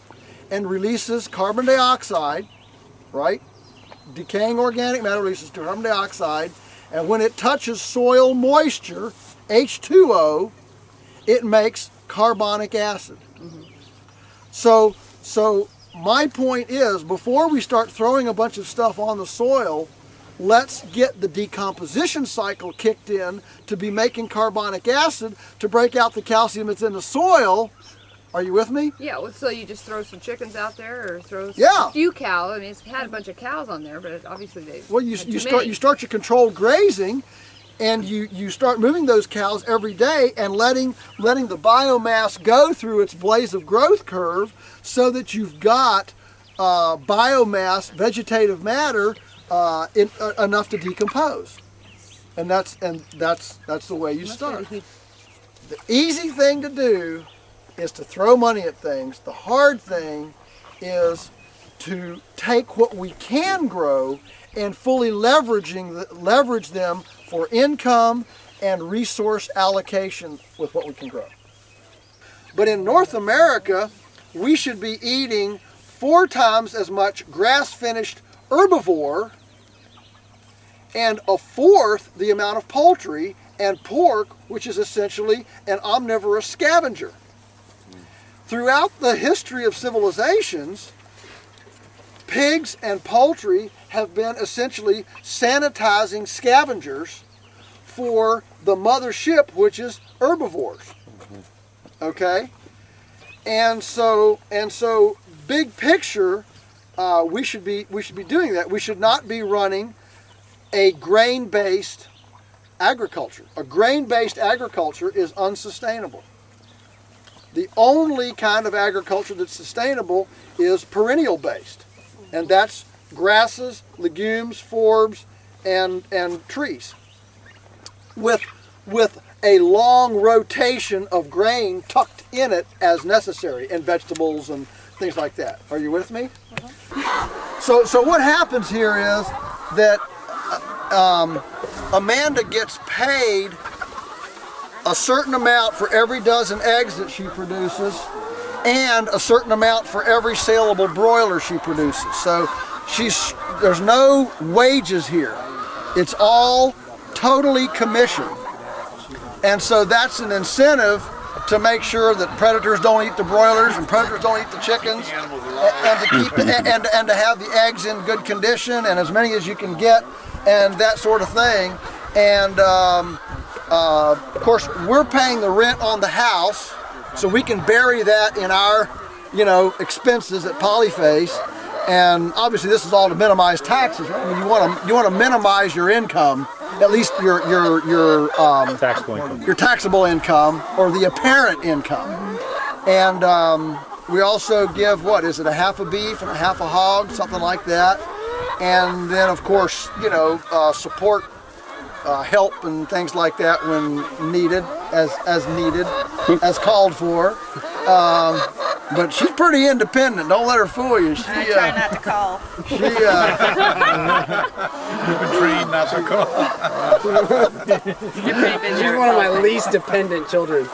and releases carbon dioxide, right? Decaying organic matter releases carbon dioxide, and when it touches soil moisture, H2O, it makes carbonic acid. So my point is, before we start throwing a bunch of stuff on the soil, let's get the decomposition cycle kicked in to be making carbonic acid to break out the calcium that's in the soil. Are you with me? Yeah, well, so you just throw some chickens out there, or throw a few cows. I mean, it's had a bunch of cows on there, but obviously they. Well, you start your controlled grazing, and you start moving those cows every day and letting the biomass go through its blaze of growth curve, so that you've got biomass, vegetative matter, enough to decompose, and that's the way you start. The easy thing to do is to throw money at things. The hard thing is to take what we can grow and fully leverage them for income and resource allocation with what we can grow. But in North America, we should be eating 4 times as much grass-finished herbivore and 1/4 the amount of poultry and pork, which is essentially an omnivorous scavenger. Throughout the history of civilizations, pigs and poultry have been essentially sanitizing scavengers for the mothership, which is herbivores. Okay? And so big picture, we should be doing that. We should not be running a grain-based agriculture. A grain-based agriculture is unsustainable. The only kind of agriculture that's sustainable is perennial-based, and that's grasses, legumes, forbs, and trees, with a long rotation of grain tucked in it as necessary, and vegetables and things like that. Are you with me? So what happens here is that Amanda gets paid a certain amount for every dozen eggs that she produces, and a certain amount for every saleable broiler she produces. So there's no wages here. It's all totally commission. And so that's an incentive to make sure that predators don't eat the broilers and predators don't eat the chickens, and to have the eggs in good condition and as many as you can get, and that sort of thing. And of course, we're paying the rent on the house, so we can bury that in our, expenses at Polyface. And obviously, this is all to minimize taxes. Right? I mean, you want to minimize your income, at least your taxable income, or the apparent income. And we also give, what is it, a half a beef and a half a hog, something like that. And then, of course, support. Help and things like that when needed, as needed, as called for. But she's pretty independent. Don't let her fool you. I try not to call. You've been trained not to call. She's one of my least dependent children.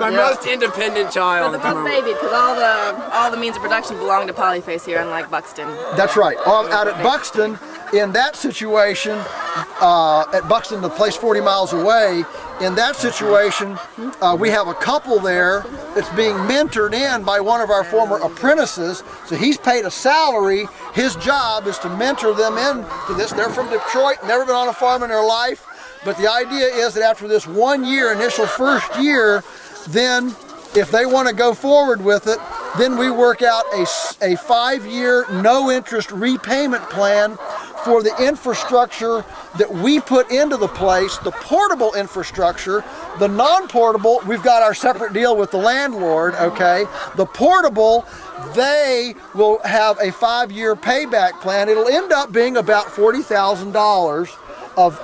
My most independent child. Well, the most baby, because all the means of production belong to Polyface here, unlike Buxton. That's right. Out at Buxton, in that situation, at Buxton, the place 40 miles away, in that situation, we have a couple there that's being mentored in by one of our former apprentices. So he's paid a salary. His job is to mentor them into this. They're from Detroit, never been on a farm in their life. But the idea is that after this 1 year, initial first year, then if they want to go forward with it, then we work out a 5-year no-interest repayment plan for the infrastructure that we put into the place, the portable infrastructure. The non-portable, we've got our separate deal with the landlord, okay? The portable, they will have a 5-year payback plan. It'll end up being about $40,000 of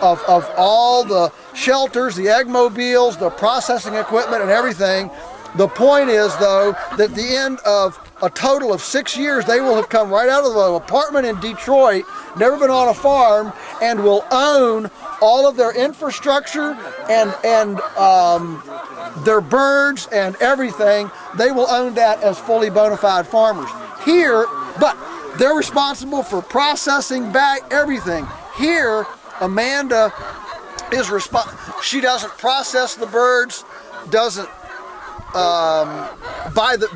all the shelters, the egg mobiles, the processing equipment and everything. The point is, though, that at the end of a total of 6 years, they will have come right out of the apartment in Detroit, never been on a farm, and will own all of their infrastructure and their birds and everything, they will own that as fully bona fide farmers. Here, but they're responsible for processing back everything. Here, Amanda is she doesn't process the birds, doesn't buy the,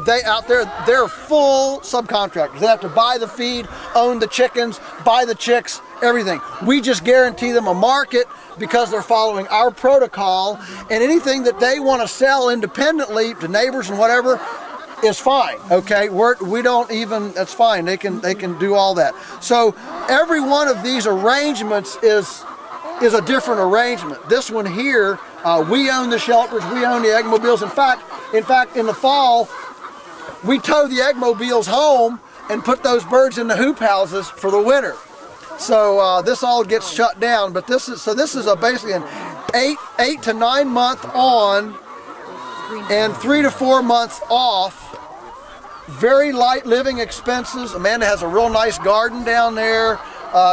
they out there, they're full subcontractors. They have to buy the feed, own the chickens, buy the chicks, everything. We just guarantee them a market because they're following our protocol, and anything that they want to sell independently to neighbors and whatever is fine. Okay, we don't even, that's fine. They can do all that. So every one of these arrangements is a different arrangement. This one here, we own the shelters, we own the egg mobiles. In fact, in the fall, we tow the egg mobiles home and put those birds in the hoop houses for the winter. So this all gets shut down. But this is basically an 8 to 9 month on and 3 to 4 months off. Very light living expenses. Amanda has a real nice garden down there.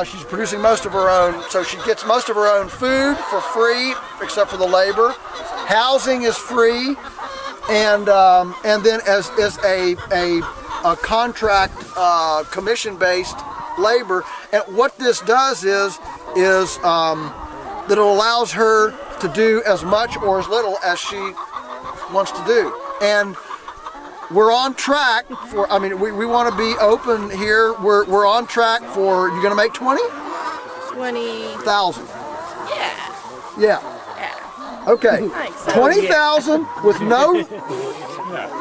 She's producing most of her own, so she gets most of her own food for free, except for the labor. Housing is free, and then as a contract commission-based labor. And what this does is that it allows her to do as much or as little as she wants to do. And we're on track for, we want to be open here. We're on track for, you're going to make 20,000. Yeah. Yeah. Okay. I think so. 20,000 with no. I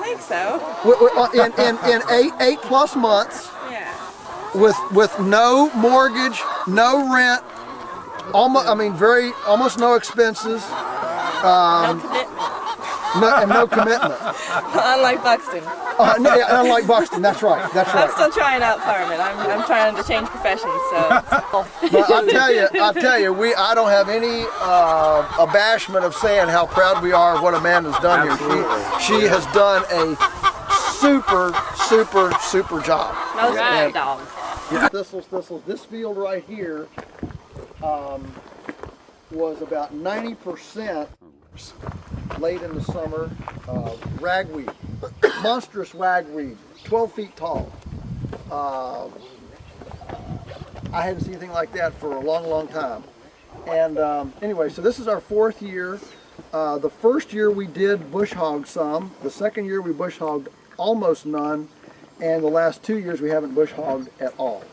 think so. In 8+ months. Yeah. With no mortgage, no rent, almost no expenses. No commitment. No commitment. Unlike Buxton. Unlike Buxton, that's right. I'm still trying out farming. I'm trying to change professions, so. But I'll tell you, I don't have any abashment of saying how proud we are of what Amanda's done here. She has done a super job. No good dog. Thistles. This field right here was about 90% late in the summer, ragweed, monstrous ragweed, 12 feet tall. I hadn't seen anything like that for a long time. And anyway, so this is our 4th year. The first year we did bush hog some. The second year we bush hogged almost none. And the last 2 years we haven't bush hogged at all,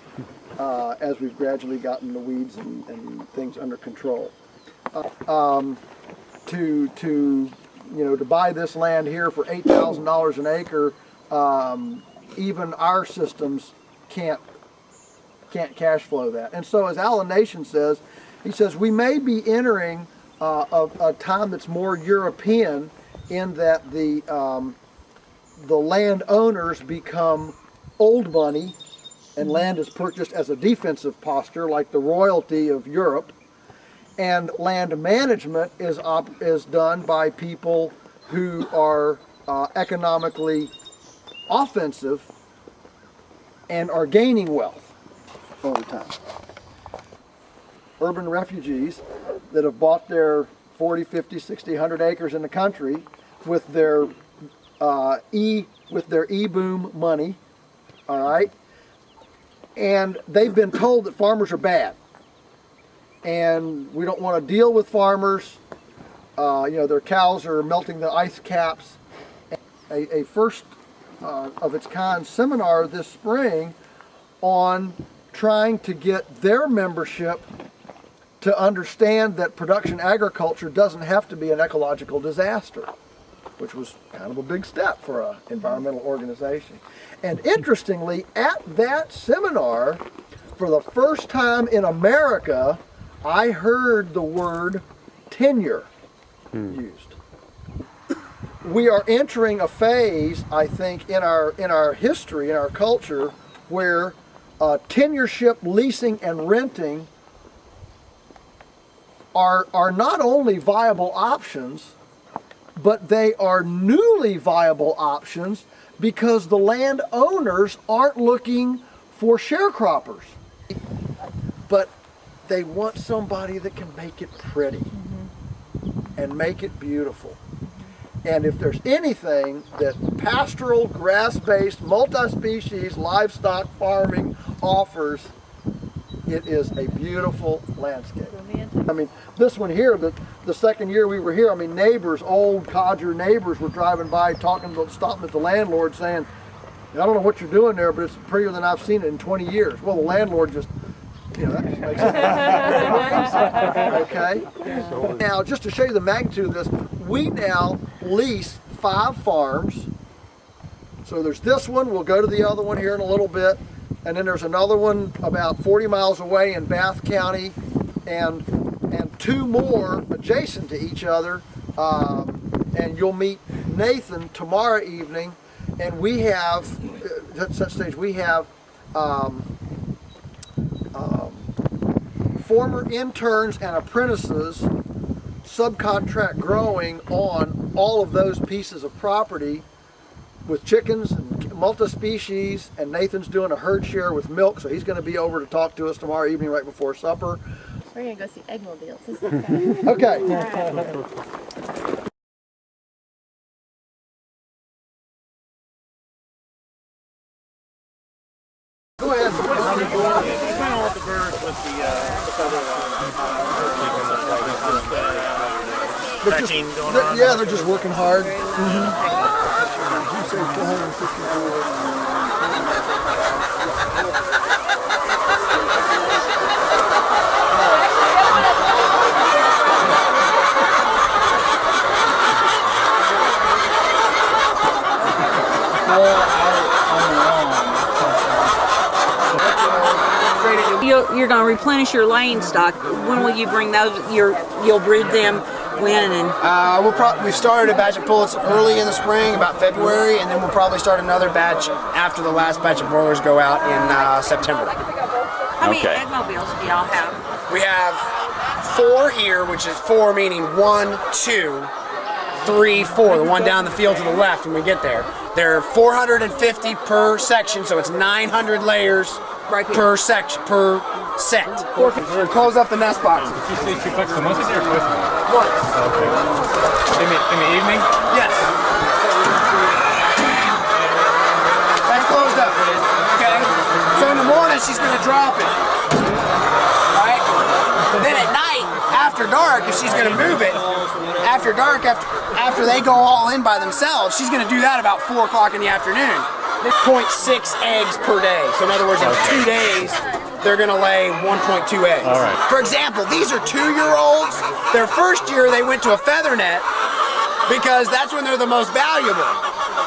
as we've gradually gotten the weeds and things under control. To buy this land here for $8,000 an acre, even our systems can't cash flow that. And so, as Alan Nation says, he says we may be entering a time that's more European, in that the landowners become old money, and land is purchased as a defensive posture, like the royalty of Europe. And land management is done by people who are economically offensive and are gaining wealth over time. Urban refugees that have bought their 40, 50, 60, 100 acres in the country with their e-boom money, all right? And they've been told that farmers are bad. And we don't want to deal with farmers. Their cows are melting the ice caps. A first of its kind seminar this spring on trying to get their membership to understand that production agriculture doesn't have to be an ecological disaster, which was kind of a big step for an environmental organization. And interestingly, at that seminar, for the first time in America, I heard the word tenure used. We are entering a phase, I think, in our history, in our culture, where tenureship, leasing, and renting are not only viable options, but they are newly viable options because the landowners aren't looking for sharecroppers. But they want somebody that can make it pretty and make it beautiful. And if there's anything that pastoral, grass-based, multi-species livestock farming offers, it is a beautiful landscape. I mean, this one here, the second year we were here, I mean, neighbors, old codger neighbors were driving by stopping at the landlord saying, I don't know what you're doing there, but it's prettier than I've seen it in 20 years. Well, the landlord just, that just makes it okay. Now, just to show you the magnitude of this, we now lease 5 farms. So there's this one, we'll go to the other one here in a little bit, and then there's another one about 40 miles away in Bath County, and 2 more adjacent to each other, and you'll meet Nathan tomorrow evening, and we have, at that stage, we have former interns and apprentices subcontract growing on all of those pieces of property with chickens and multi-species, and Nathan's doing a herd share with milk, so he's going to be over to talk to us tomorrow evening right before supper. We're going to go see Eggmobiles. This is exciting. Okay. Go ahead. The bird with the feather stretching going on. Yeah, they're just working hard. You're going to replenish your laying stock. When will you bring those? You'll brood them when? And we've started a batch of pullets early in the spring, about February, and then we'll probably start another batch after the last batch of broilers go out in September. How many Eggmobiles do y'all have? We have 4 here, which is 4 meaning 1, 2, 3, 4. The one down the field to the left when we get there. They're 450 per section, so it's 900 layers per section, per set. We're going to close up the nest box. Did you say 2 bucks a month or twice a month? Once. Okay. In the evening? Yes. That's closed up. Okay? So in the morning, she's going to drop it. Alright? Then at night, after dark, if she's going to move it, after dark, after they go all in by themselves, she's going to do that about 4 o'clock in the afternoon. 0.6 eggs per day. So in other words, in 2 days, they're going to lay 1.2 eggs. All right. For example, these are 2-year-olds. Their first year, they went to a feather net because that's when they're the most valuable.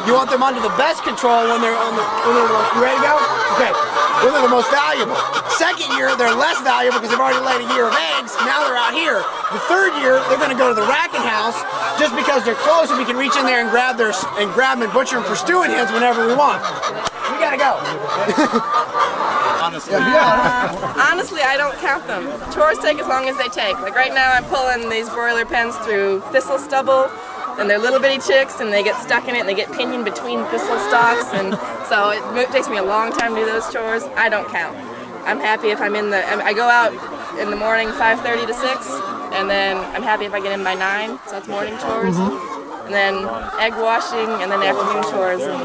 You want them under the best control when they're you ready to go? Okay. When they're the most valuable. Second year, they're less valuable because they've already laid a year of eggs. Now they're out here. The third year, they're going to go to the racking house just because they're close and we can reach in there and grab them and butcher them for stewing hens whenever we want. We gotta go. Honestly, I don't count them. Chores take as long as they take. Like right now, I'm pulling these broiler pens through thistle stubble, and they're little bitty chicks, and they get stuck in it, and they get pinioned between thistle stalks, and so it takes me a long time to do those chores. I don't count. I'm happy if I'm in I go out in the morning 5:30 to 6, and then I'm happy if I get in by 9, so that's morning chores. And then egg washing, and then afternoon chores, and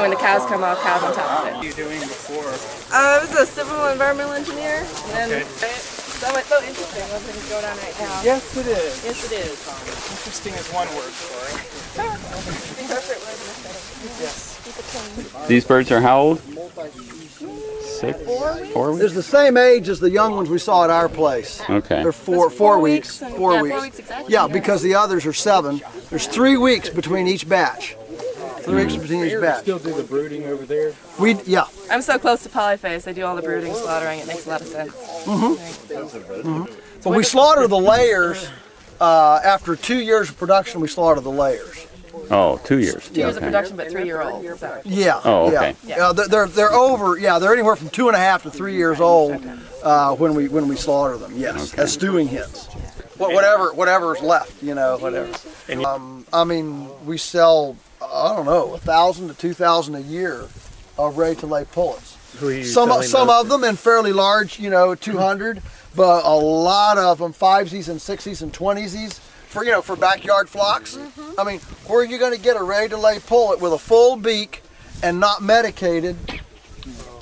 when the cows come out, cows on top of it. What were you doing before? I was a civil environmental engineer, and then so interesting what things going on right now. Yes, it is. Yes, it is. Interesting is one word for it. Interpret words. Yes. These birds are how old? 6? 4 weeks? They're the same age as the young ones we saw at our place. Okay. They're 4 weeks. 4 weeks. 4 weeks exactly. Yeah, because the others are 7. There's 3 weeks between each batch. 3 weeks between each batch. Still do the brooding over there? Yeah. I'm so close to Polyface. They do all the brooding, slaughtering. It makes a lot of sense. But we slaughter the layers after 2 years of production. We slaughter the layers. Oh, 2 years. 2 years of production, but 3-year-old. So. Yeah. Oh, okay. Yeah. They're over. Yeah, they're anywhere from 2.5 to 3 years old when we slaughter them. Yes, as stewing hens. Whatever's left, whatever. I mean, we sell, I don't know, 1,000 to 2,000 a year of ready-to-lay pullets. Some of them in fairly large, 200, but a lot of them 5s and 6s and 20s for, you know, for backyard flocks. I mean, where are you going to get a ready-to-lay pullet with a full beak and not medicated?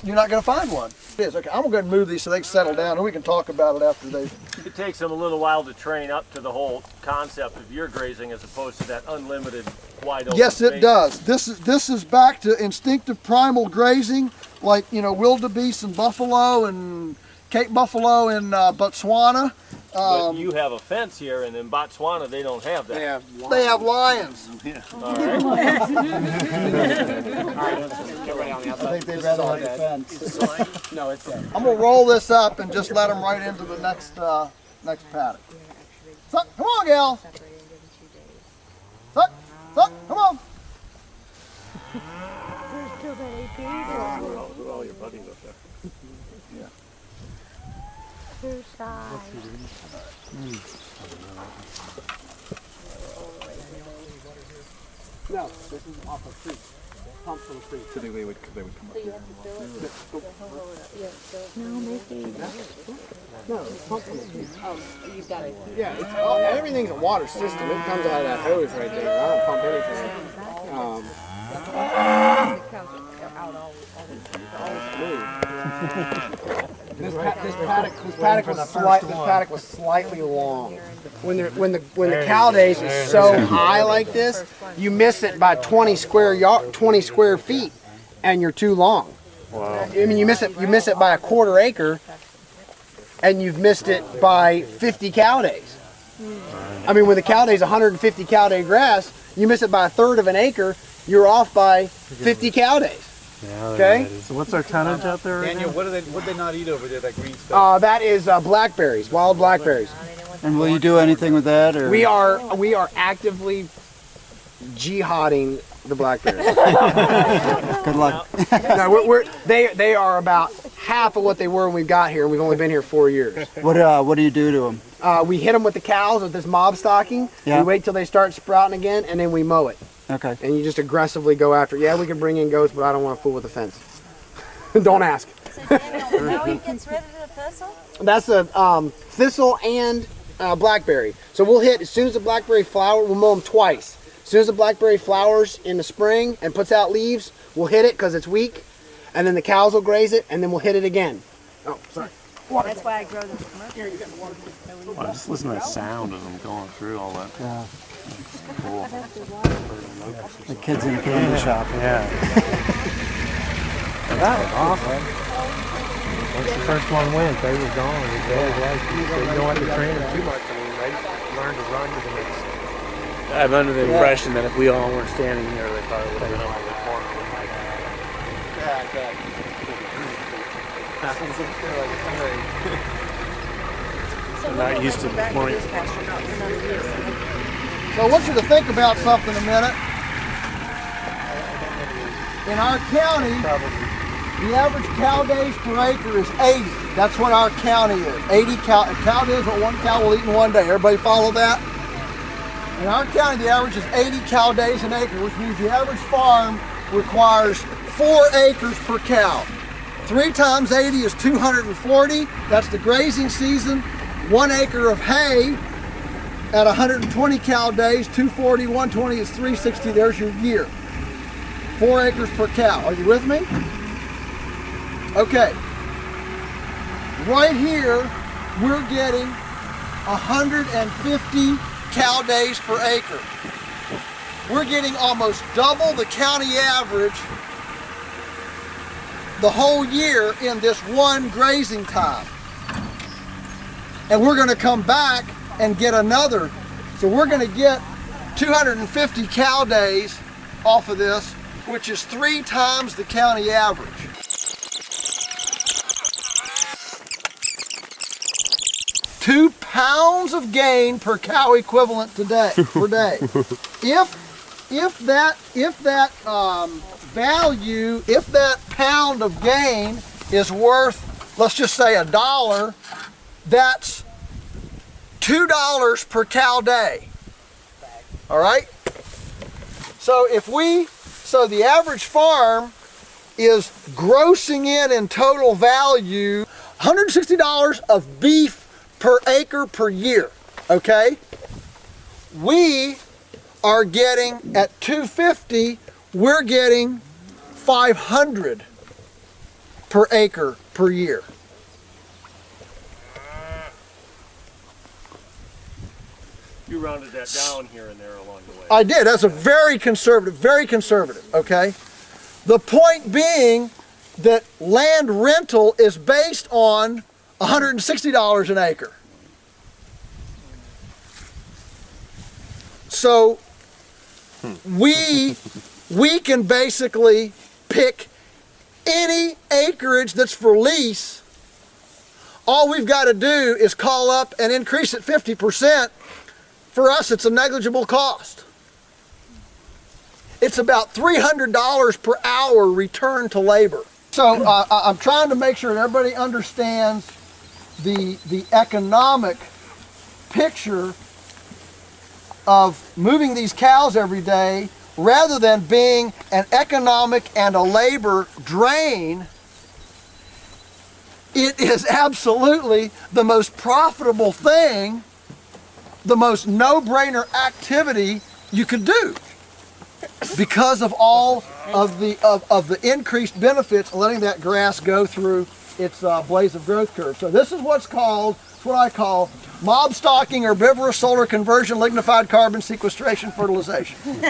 You're not going to find one. It is. Okay, I'm going to go ahead and move these so they can settle down, and we can talk about it after they... It takes them a little while to train up to the whole concept of your grazing as opposed to that unlimited wide open Yes, it space. does. This is back to instinctive primal grazing, like, you know, wildebeest and buffalo and Cape buffalo in Botswana. But you have a fence here, and in Botswana they don't have that. They have lions. Yeah. I think they'd rather have a fence. No, it's dead. I'm gonna roll this up and just let them right into the next next paddock. Suck, come on, gal. Suck, come on. All your buddies up there. Yeah. Too shy. No, this is off a creek. Pump from a creek. So they would come up here. No, maybe. No, it's pump from a creek. Oh, you've got it. Yeah, it's all, everything's a water system. It comes out of that hose right there. I don't pump anything. This paddock was slightly long. When the cow days is so high like this, you miss it by 20 square feet, and you're too long. Wow. I mean, you miss it by a quarter acre, and you've missed it by 50 cow days. I mean, when the cow day is 150 cow day grass, you miss it by a third of an acre, you're off by 50 cow days. Yeah, okay. So what's our tonnage out there right Daniel, now? what do they not eat over there, that green stuff? That is blackberries, wild blackberries. And will you do anything with that? Or? We are actively jihading the blackberries. Good luck. No, they are about half of what they were when we got here, and we've only been here 4 years. What do you do to them? We hit them with the cows with this mob stocking. Yeah. We wait till they start sprouting again, and then we mow it. Okay. And you just aggressively go after it. Yeah, we can bring in goats, but I don't want to fool with the fence. Don't ask. So Daniel, now he gets rid of the thistle? That's a thistle and blackberry. So we'll hit, as soon as the blackberry flower, we'll mow them twice. As soon as the blackberry flowers in the spring and puts out leaves, we'll hit it because it's weak. And then the cows will graze it, and then we'll hit it again. Oh, sorry. That's why I grow them commercial. Well, just listen to that sound of them going through all that. Yeah. Cool. The kids in the candy shop. Yeah. Well, that was awesome. Once the first one went, they were gone. You don't have to train them too much. I mean, they learn to run to the next. I'm under the impression that if we all weren't standing here, they probably would have been over the corner. I'm not used to morning. So I want you to think about something a minute. In our county, the average cow days per acre is 80. That's what our county is. 80 cow. A cow days what one cow will eat in one day. Everybody follow that? In our county, the average is 80 cow days an acre, which means the average farm requires 4 acres per cow. 3 times 80 is 240. That's the grazing season. 1 acre of hay at 120 cow days, 240, 120 is 360. There's your year. 4 acres per cow. Are you with me? Okay. Right here, we're getting 150 cow days per acre. We're getting almost double the county average the whole year in this one grazing time. And we're going to come back and get another. So we're going to get 250 cow days off of this, which is 3 times the county average. Two pounds of gain per cow equivalent today per day. If that value, if that pound of gain is worth, let's just say $1, that's $2 per cow day. All right. So so the average farm is grossing in total value $160 of beef per acre per year. Okay. we are getting at 250, we're getting 500 per acre per year. You rounded that down here and there along the way. I did. That's a very conservative, okay? The point being that land rental is based on $160 an acre. So we can basically pick any acreage that's for lease. All we've got to do is call up and increase it 50%. For us, it's a negligible cost. It's about $300 per hour return to labor. So I'm trying to make sure that everybody understands the economic picture of moving these cows every day rather than being an economic and a labor drain. It is absolutely the most profitable thing, the most no-brainer activity you could do because of all of the increased benefits of letting that grass go through its blaze of growth curve. So this is what's called, it's what I call mob stocking herbivorous solar conversion lignified carbon sequestration fertilization.